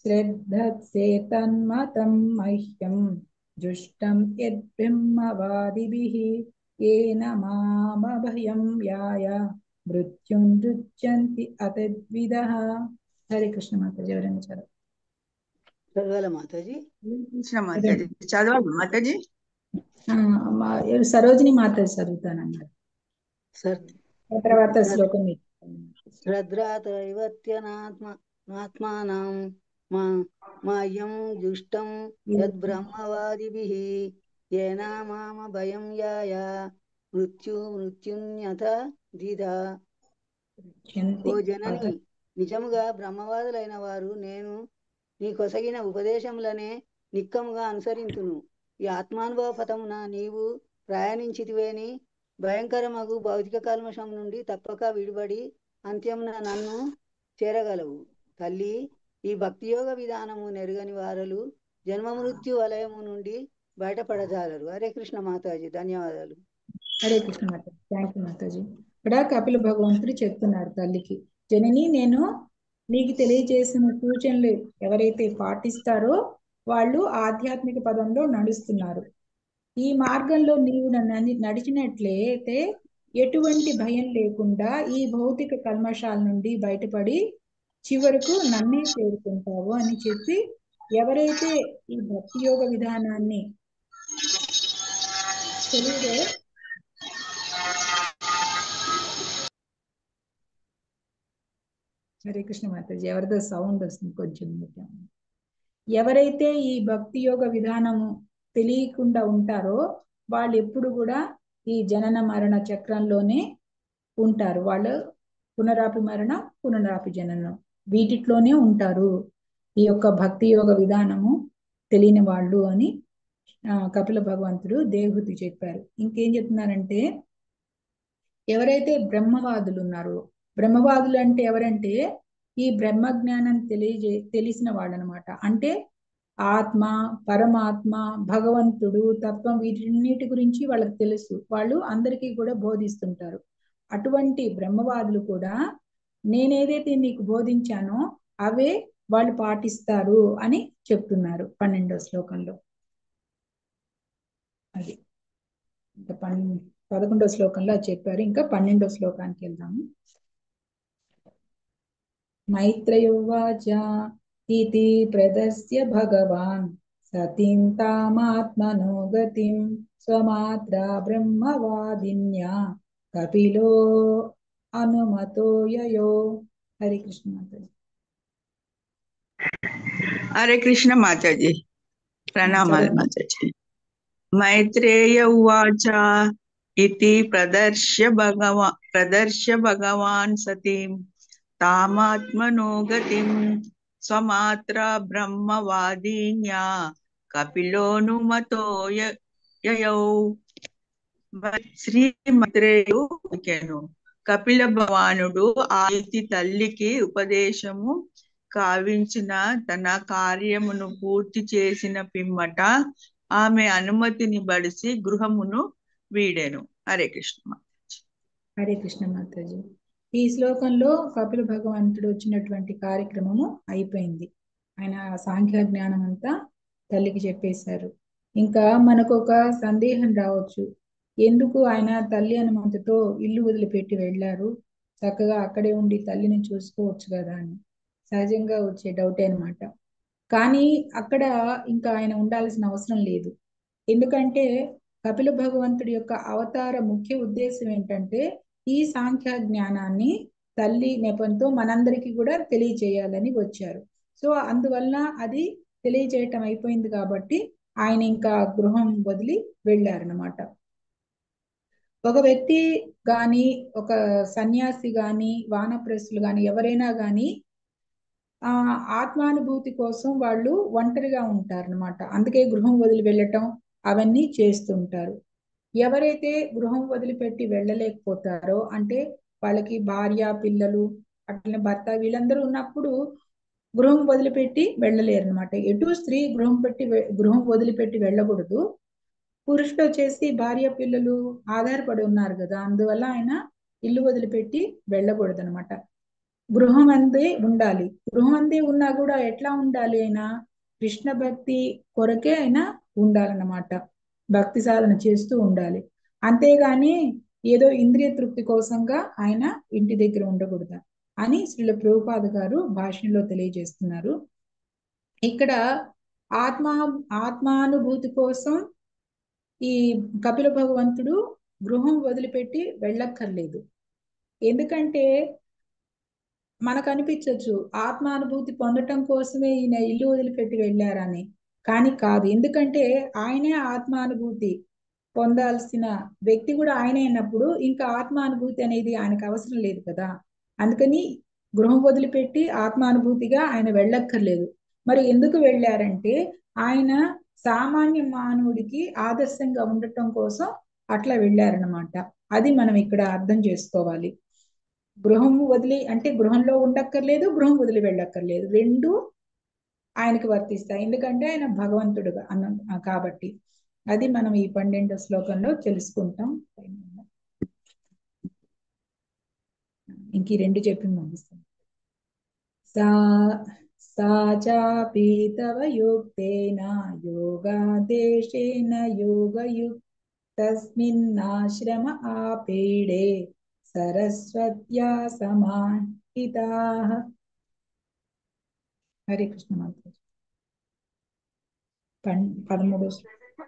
శ్రద్ధసేతన్మతం మహ్యం జుష్టం యద్బ్రహ్మవాదిభిః येन మామభయం యాయ మృత్యుం రుచ్యంతి అతద్విదః. హరే కృష్ణ మాతాజీ. ఎవరైనా చదవండి. చదవాల మాతాజీ? కృష్ణ మాతాజీ చదవాలి మాతాజీ. సరోజిని మాతాజీ చదువుతానన్నారు. తర్వాత శ్లోకం శ్రద్ధాతైవత్యనాత్మానం మాయం జుష్టం యద్బ్రహ్మవాదిభిః येन మామ భయం యాయ మృత్యున్యత దిదా. ఓ జనని, నిజముగా బ్రహ్మవాదులైన వారు నేను నీ కొసగిన ఉపదేశములనే నిక్కముగా అనుసరింతును. ఈ ఆత్మానుభవ పథమున నీవు ప్రయాణించితివేని భయంకరమగు భౌతిక కల్మషం నుండి తప్పక విడిబడి అంత్యమున నన్ను చేరగలవు. తల్లి, ఈ భక్తియోగ విధానము నెరుగని వారలు జన్మ మృత్యు వలయము నుండి బయటపడజాలరు. హరే కృష్ణ మాతాజీ. ధన్యవాదాలు. హరే కృష్ణ మాతాజీ. థ్యాంక్ యూ మాతాజీ. ఇక్కడ కపిల భగవంతుడు చెప్తున్నారు తల్లికి, జనని నేను నీకు తెలియజేసిన సూచనలు ఎవరైతే పాటిస్తారో వాళ్ళు ఆధ్యాత్మిక పదంలో నడుస్తున్నారు. ఈ మార్గంలో నీవు నడిచినట్లయితే ఎటువంటి భయం లేకుండా ఈ భౌతిక కల్మషాల నుండి బయటపడి చివరకు నన్నే చేరుకుంటావు అని చెప్పి, ఎవరైతే ఈ భక్తి యోగ విధానాన్ని తెలియదో హరే కృష్ణ మాతాజీ. ఎవరిదో సౌండ్ వస్తుంది కొంచెం. ఎవరైతే ఈ భక్తి యోగ విధానము తెలియకుండా ఉంటారో వాళ్ళు ఎప్పుడు కూడా ఈ జనన మరణ చక్రంలోనే ఉంటారు. వాళ్ళు పునరాపి మరణ పునరాపి జననం వీటిలోనే ఉంటారు. ఈ యొక్క భక్తి యోగ విధానము తెలియని వాళ్ళు అని కపిల భగవంతుడు దేవహూతి చెప్పారు. ఇంకేం చెప్తున్నారంటే, ఎవరైతే బ్రహ్మవాదులు ఉన్నారో, బ్రహ్మవాదులు అంటే ఎవరంటే ఈ బ్రహ్మ జ్ఞానం తెలిసిన వాళ్ళు అనమాట. అంటే ఆత్మ, పరమాత్మ, భగవంతుడు, తత్వం వీటన్నిటి గురించి వాళ్ళకి తెలుసు. వాళ్ళు అందరికీ కూడా బోధిస్తుంటారు. అటువంటి బ్రహ్మవాదులు కూడా నేనేదైతే నీకు బోధించానో అవే వాళ్ళు పాటిస్తారు అని చెప్తున్నారు 12వ శ్లోకంలో. అది ఇంకా 11వ శ్లోకంలో చెప్పారు. ఇంకా 12వ శ్లోకానికి వెళ్దాము. మైత్రేయోవాచ ఇతి ప్రదస్య భగవాన్ సతీం తామాత్మనో గతిం స్వమాత్ర బ్రహ్మవాదిన్యా కపిలో అనుమతో యయో. హరే కృష్ణ మాతాజీ. హరే కృష్ణ మాతాజీ. ప్రణామాలు మాతాజీ. మైత్రేయ ఉవాచ ఇతి ప్రదర్శ్య భగవాన్ సతీం తామాత్మనో గతిం స్వమాత్ర బ్రహ్మవాదిన్యా కపిలోనుమతో యయౌ. శ్రీ మైత్రేయుడు కపిల భగవానుడు ఆ యుతి తల్లికి ఉపదేశము కావించిన తన కార్యమును పూర్తి చేసిన పిమ్మట ఆమె అనుమతిని బడిసి గృహమును వీడెను. హరే కృష్ణ. హరే కృష్ణ మాతాజీ. ఈ శ్లోకంలో కపిల భగవంతుడు వచ్చినటువంటి కార్యక్రమము అయిపోయింది. ఆయన సాంఖ్య జ్ఞానం అంతా తల్లికి చెప్పేశారు. ఇంకా మనకు ఒక సందేహం రావచ్చు, ఎందుకు ఆయన తల్లి అనుమతితో ఇల్లు వదిలిపెట్టి వెళ్ళారు, చక్కగా అక్కడే ఉండి తల్లిని చూసుకోవచ్చు కదా అని సహజంగా వచ్చే డౌటే అనమాట. కానీ అక్కడ ఇంకా ఆయన ఉండాల్సిన అవసరం లేదు. ఎందుకంటే కపిల భగవంతుడి యొక్క అవతార ముఖ్య ఉద్దేశం ఏంటంటే ఈ సాంఖ్య జ్ఞానాన్ని తల్లి నెపంతో మనందరికీ కూడా తెలియచేయాలని వచ్చారు. సో అందువల్ల అది తెలియచేయటం అయిపోయింది కాబట్టి ఆయన ఇంకా గృహం వదిలి వెళ్ళారనమాట. ఒక వ్యక్తి గాని, ఒక సన్యాసి గాని, వానప్రస్థులు గాని, ఎవరైనా గాని ఆత్మానుభూతి కోసం వాళ్ళు ఒంటరిగా ఉంటారనమాట. అందుకే గృహం వదిలి వెళ్ళటం, అవన్నీ చేస్తుంటారు. ఎవరైతే గృహం వదిలిపెట్టి వెళ్ళలేకపోతారో, అంటే వాళ్ళకి భార్య పిల్లలు అట్లనే భర్త వీళ్ళందరూ ఉన్నప్పుడు గృహం వదిలిపెట్టి వెళ్ళలేరు అనమాట. ఎటు స్త్రీ గృహం వదిలిపెట్టి వెళ్ళకూడదు. పురుషుడు వచ్చేసి భార్య పిల్లలు ఆధారపడి ఉన్నారు కదా, అందువల్ల ఆయన ఇల్లు వదిలిపెట్టి వెళ్ళకూడదు అనమాట. గృహం అందే ఉండాలి. గృహం అందే ఉన్నా కూడా ఎట్లా ఉండాలి, అయినా కృష్ణ భక్తి కొరకే అయినా ఉండాలన్నమాట. భక్తి సాధన చేస్తూ ఉండాలి. అంతేగాని ఏదో ఇంద్రియ తృప్తి కోసంగా ఆయన ఇంటి దగ్గర ఉండకూడదు అని శ్రీల ప్రభుపాద గారు భాషణలో తెలియజేస్తున్నారు. ఇక్కడ ఆత్మానుభూతి కోసం ఈ కపిల భగవంతుడు గృహం వదిలిపెట్టి వెళ్ళక్కర్లేదు. ఎందుకంటే మనకు అనిపించవచ్చు ఆత్మానుభూతి పొందటం కోసమే ఈయన ఇల్లు వదిలిపెట్టి వెళ్ళారని, కానీ కాదు. ఎందుకంటే ఆయనే ఆత్మానుభూతి పొందాల్సిన వ్యక్తి కూడా ఆయనే అయినప్పుడు ఇంకా ఆత్మానుభూతి అనేది ఆయనకు అవసరం లేదు కదా. అందుకని గృహం వదిలిపెట్టి ఆత్మానుభూతిగా ఆయన వెళ్ళక్కర్లేదు. మరి ఎందుకు వెళ్ళారంటే ఆయన సామాన్య మానవుడికి ఆదర్శంగా ఉండటం కోసం అట్లా వెళ్ళారనమాట. అది మనం ఇక్కడ అర్థం చేసుకోవాలి. గృహం వదిలి అంటే గృహంలో ఉండక్కర్లేదు, గృహం వదిలి వెళ్ళక్కర్లేదు, రెండు ఆయనకి వర్తిస్తాయి. ఎందుకంటే ఆయన భగవంతుడుగా కాబట్టి. అది మనం ఈ 12వ శ్లోకంలో తెలుసుకుంటాం. ఇంక ఈ రెండు చెప్పి ముగిస్తాం. సాచాపి తవ యోక్తేన యోగాదేశేన యోగయుక్త తస్మిన్నాశ్రమ ఆపీడే సరస్వత్యా సమాహితాః. హరే కృష్ణ మాతాజీ. 13వ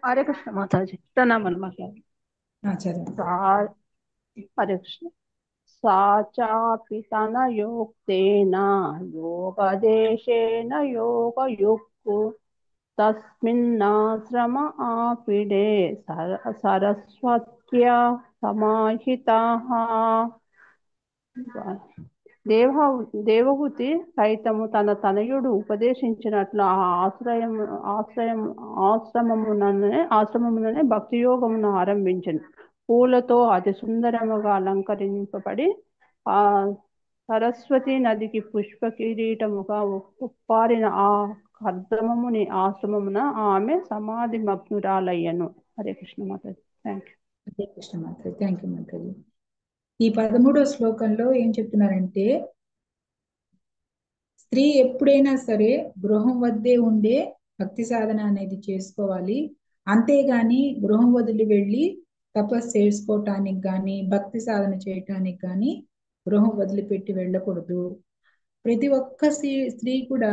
హరే కృష్ణ మాతాజీ. ప్రణామాలు మాతాజీ. చదవండి. హరే కృష్ణ. సాచాపి తన యోక్తేన యోగదేశేన యోగయుక్తు తస్మిన్నాశ్రమ ఆపిడే సరస్వత్యా సమాహితాః. దేవహూతి సైతము తన తనయుడు ఉపదేశించినట్లు ఆ ఆశ్రమముననే భక్తి యోగమును ఆరంభించను. పూలతో అతి సుందరముగా అలంకరింపబడి ఆ సరస్వతి నదికి పుష్ప కిరీటముగా ఉప్పారిన ఆ కర్దమముని ఆశ్రమమున ఆమె సమాధి మగ్నురాలయ్యను. హరే కృష్ణ మాతాజీ. Thank you. హరే కృష్ణ మాతాజీ. థ్యాంక్ యూ మాతాజీ. ఈ 13వ శ్లోకంలో ఏం చెప్తున్నారంటే, స్త్రీ ఎప్పుడైనా సరే గృహం వద్దే ఉండే భక్తి సాధన అనేది చేసుకోవాలి. అంతేగాని గృహం వదిలి వెళ్ళి తపస్సు చేసుకోవటానికి కానీ భక్తి సాధన చేయటానికి కానీ గృహం వదిలిపెట్టి వెళ్ళకూడదు. ప్రతి ఒక్క స్త్రీ కూడా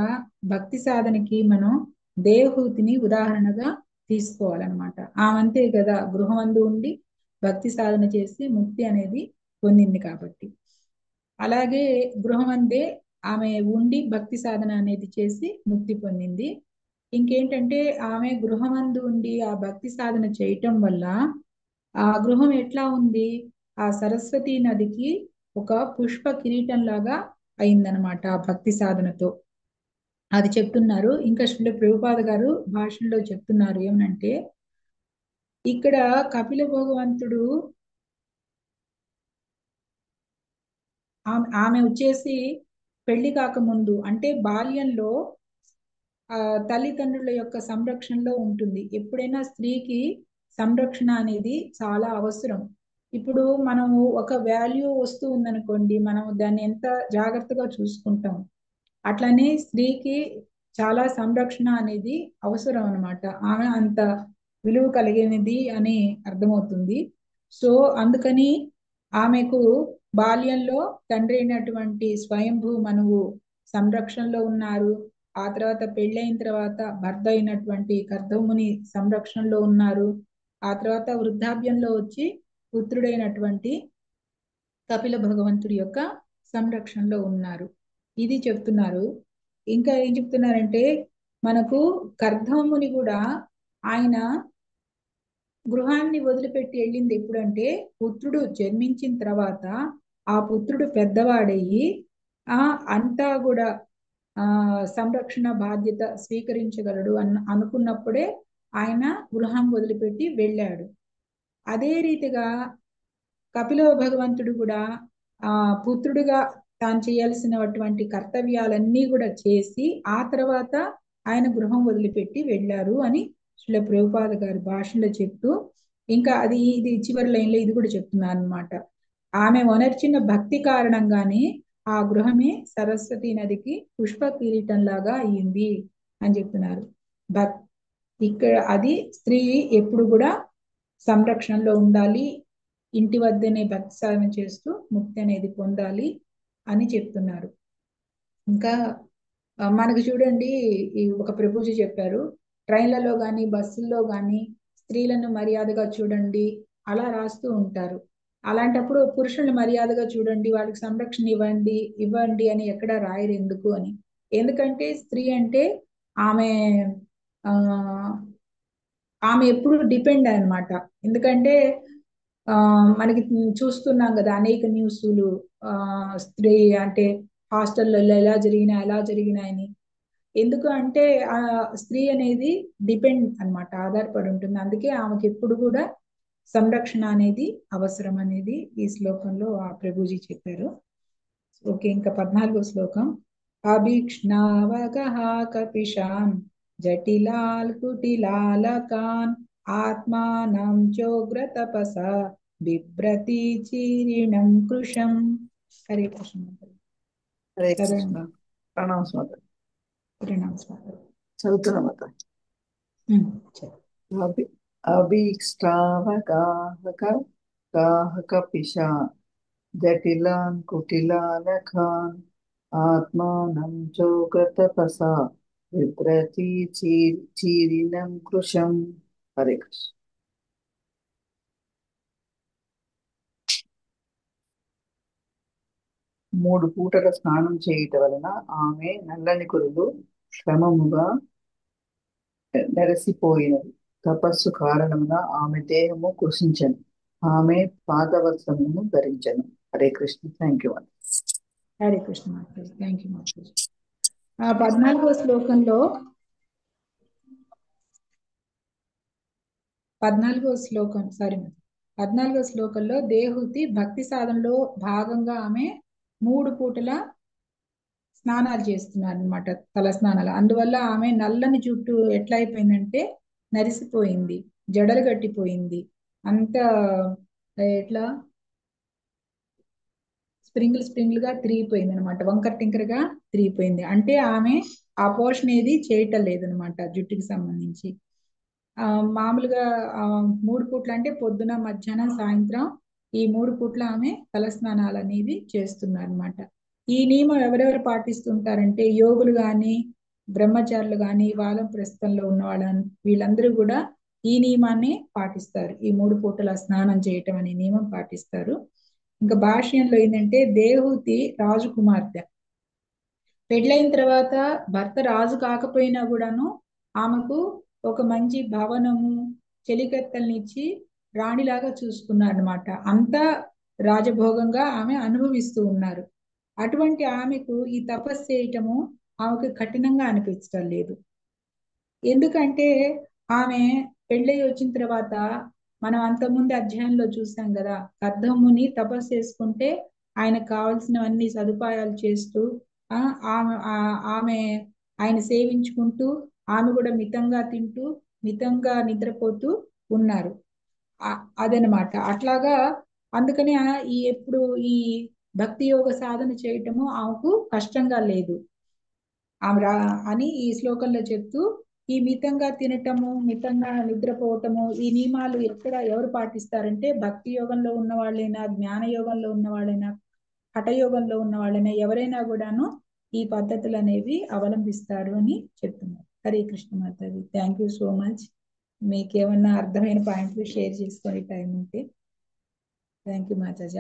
భక్తి సాధనకి మనం దేవహూతిని ఉదాహరణగా తీసుకోవాలన్నమాట. ఆమంతే కదా గృహం అందు ఉండి భక్తి సాధన చేసి ముక్తి అనేది పొందింది కాబట్టి. అలాగే గృహం అందే ఆమె ఉండి భక్తి సాధన అనేది చేసి ముక్తి పొందింది. ఇంకేంటంటే ఆమె గృహమందు ఉండి ఆ భక్తి సాధన చేయటం వల్ల ఆ గృహం ఎట్లా ఉంది, ఆ సరస్వతి నదికి ఒక పుష్ప కిరీటం లాగా అయిందనమాట ఆ భక్తి సాధనతో. అది చెప్తున్నారు. ఇంకా శ్రీల ప్రభుపాద గారు భాషణలో చెప్తున్నారు ఏమనంటే, ఇక్కడ కపిల భగవంతుడు ఆమె వచ్చేసి పెళ్లి కాకముందు అంటే బాల్యంలో తల్లిదండ్రుల యొక్క సంరక్షణలో ఉంటుంది. ఎప్పుడైనా స్త్రీకి సంరక్షణ అనేది చాలా అవసరం. ఇప్పుడు మనము ఒక వాల్యూ వస్తూ ఉందనుకోండి, మనం దాన్ని ఎంత జాగ్రత్తగా చూసుకుంటాం. అట్లనే స్త్రీకి చాలా సంరక్షణ అనేది అవసరం అన్నమాట. ఆమె అంత విలువ కలిగినది అని అర్థమవుతుంది. సో అందుకని ఆమెకు బాల్యంలో తండ్రి అయినటువంటి స్వయంభూ మనువు సంరక్షణలో ఉన్నారు. ఆ తర్వాత పెళ్ళైన తర్వాత భర్త అయినటువంటి కర్దముని సంరక్షణలో ఉన్నారు. ఆ తర్వాత వృద్ధాప్యంలో వచ్చి పుత్రుడైనటువంటి కపిల భగవంతుడి యొక్క సంరక్షణలో ఉన్నారు. ఇది చెప్తున్నారు. ఇంకా ఏం చెప్తున్నారంటే, మనకు కర్దముని కూడా ఆయన గృహాన్ని వదిలిపెట్టి వెళ్ళింది ఎప్పుడంటే పుత్రుడు జన్మించిన తర్వాత. ఆ పుత్రుడు పెద్దవాడయ్యి అంతా కూడా సంరక్షణ బాధ్యత స్వీకరించగలడు అనుకున్నప్పుడే ఆయన గృహం వదిలిపెట్టి వెళ్ళాడు. అదే రీతిగా కపిల భగవంతుడు కూడా పుత్రుడిగా తాను చేయాల్సినటువంటి కర్తవ్యాలన్నీ కూడా చేసి ఆ తర్వాత ఆయన గృహం వదిలిపెట్టి వెళ్ళారు అని శ్రీల ప్రభుపాద గారి భాషలో చెప్తూ, ఇంకా ఇది చివరి లైన్లో ఇది కూడా చెప్తున్నాను అనమాట. ఆమె వనర్చిన భక్తి కారణంగానే ఆ గృహమే సరస్వతి నదికి పుష్ప కిరీటం లాగా అయ్యింది అని చెప్తున్నారు. ఇక్కడ అది స్త్రీ ఎప్పుడు కూడా సంరక్షణలో ఉండాలి, ఇంటి వద్దనే భక్తి సాధన చేస్తూ ముక్తి అనేది పొందాలి అని చెప్తున్నారు. ఇంకా మనకు చూడండి, ఈ ఒక ప్రభుజీ చెప్పారు, ట్రైన్లలో కానీ బస్సుల్లో కానీ స్త్రీలను మర్యాదగా చూడండి అలా రాస్తూ ఉంటారు. అలాంటప్పుడు పురుషుల్ని మర్యాదగా చూడండి, వాళ్ళకి సంరక్షణ ఇవ్వండి అని ఎక్కడా రాయరు. ఎందుకు అని, ఎందుకంటే స్త్రీ అంటే ఆమె ఎప్పుడు డిపెండ్ అన్నమాట. ఎందుకంటే మనకి చూస్తున్నాం కదా అనేక న్యూస్లు, స్త్రీ అంటే హాస్టల్లో ఎలా జరిగినాయని. ఎందుకు అంటే ఆ స్త్రీ అనేది డిపెండ్ అన్నమాట, ఆధారపడి ఉంటుంది. అందుకే ఆమెకి ఎప్పుడు కూడా సంరక్షణ అనేది అవసరం అనేది ఈ శ్లోకంలో ఆ ప్రభుజీ చెప్పారు. ఓకే, ఇంకా 14వ శ్లోకం. అభీక్ష్ణావగః కపిశాన్ జటిలాల్ కుటిలాలకాన్ ఆత్మానం చోగ్ర తపసా బిభ్రతి చీరిణం కృశం. హరే కృష్ణ. హరే కృష్ణ. ప్రణామ్స్ మాత. చదువుతున్నా మాత. అభీక్ష్టావగాహక జటిలాన్ కుటిలాలకాన్ ఆత్మానం చోగతపసా విభ్రతి చీరిణం కృశం. హరే కృష్ణ. మూడు పూటల స్నానం చేయుట వలన ఆమె నల్లని కురులు క్రమముగా నెరసిపోయినది. తపస్సు కారణమున ఆమె దేహము కృషించను, ఆమె పాదవస్త్రమును ధరించను. హరే కృష్ణ. Thank you. హరే కృష్ణ మాతాజీ. థ్యాంక్ యూ మాతాజీ. 14వ శ్లోకంలో 14వ శ్లోకంలో దేహూతి భక్తి సాధనలో భాగంగా ఆమె 3 పూటల స్నానాలు చేస్తున్నారు అనమాట, తల స్నానాలు. అందువల్ల ఆమె నల్లని జుట్టు ఎట్లా అయిపోయిందంటే నరిసిపోయింది, జడలు కట్టిపోయింది, అంత ఎట్లా స్ప్రింగిల్ గా తిరిగిపోయింది అనమాట, వంకర టింకరగా తిరిగిపోయింది. అంటే ఆమె ఆ పోషణ ఏది చేయటం లేదనమాట జుట్టుకి సంబంధించి. మామూలుగా 3 పూట్ల అంటే పొద్దున, మధ్యాహ్నం, సాయంత్రం ఈ 3 పూట్ల ఆమె తలస్నానాలు అనేవి చేస్తున్నారు అనమాట. ఈ నియమం ఎవరెవరు పాటిస్తుంటారంటే యోగులు గాని, బ్రహ్మచారులు గాని, వానప్రస్థంలో ఉన్న వీళ్ళందరూ కూడా ఈ నియమాన్ని పాటిస్తారు. ఈ 3 పూటల స్నానం చేయటం అనే నియమం పాటిస్తారు. ఇంకా భాష్యంలో ఏంటంటే దేహూతి రాజకుమార్తె, పెళ్ళైన తర్వాత భర్త రాజు కాకపోయినా కూడాను ఆమెకు ఒక మంచి భవనము, చెలికత్తెల్నిచ్చి రాణిలాగా చూసుకున్నారు అనమాట. అంతా రాజభోగంగా ఆమె అనుభవిస్తూ ఉన్నారు. అటువంటి ఆమెకు ఈ తపస్సు చేయటము ఆమెకు కఠినంగా అనిపించడం లేదు. ఎందుకంటే ఆమె పెళ్ళై వచ్చిన తర్వాత మనం అంతకుముందు అధ్యాయంలో చూసాం కదా, కర్దముని తపస్సు చేసుకుంటే ఆయనకు కావాల్సినవన్నీ సదుపాయాలు చేస్తూ ఆమె ఆయన సేవించుకుంటూ ఆమె కూడా మితంగా తింటూ మితంగా నిద్రపోతూ ఉన్నారు. అదనమాట. అట్లాగా అందుకని ఎప్పుడు ఈ భక్తి యోగ సాధన చేయటము ఆమెకు కష్టంగా లేదు అని ఈ శ్లోకంలో చెప్తూ, ఈ మితంగా తినటము, మితంగా నిద్రపోవటము, ఈ నియమాలు ఎవరు పాటిస్తారంటే భక్తి యోగంలో ఉన్న వాళ్ళైనా, జ్ఞాన యోగంలో ఉన్న వాళ్ళైనా, హఠయోగంలో ఉన్న వాళ్ళైనా ఎవరైనా కూడాను ఈ పద్ధతులు అనేవి అవలంబిస్తారు అని చెప్తున్నారు. హరే కృష్ణ మాతాజీ. Thank you so much. మీకు ఏమన్నా అర్థమైన పాయింట్లు షేర్ చేసుకొని టైం ఉంటే. Thank you Mataji.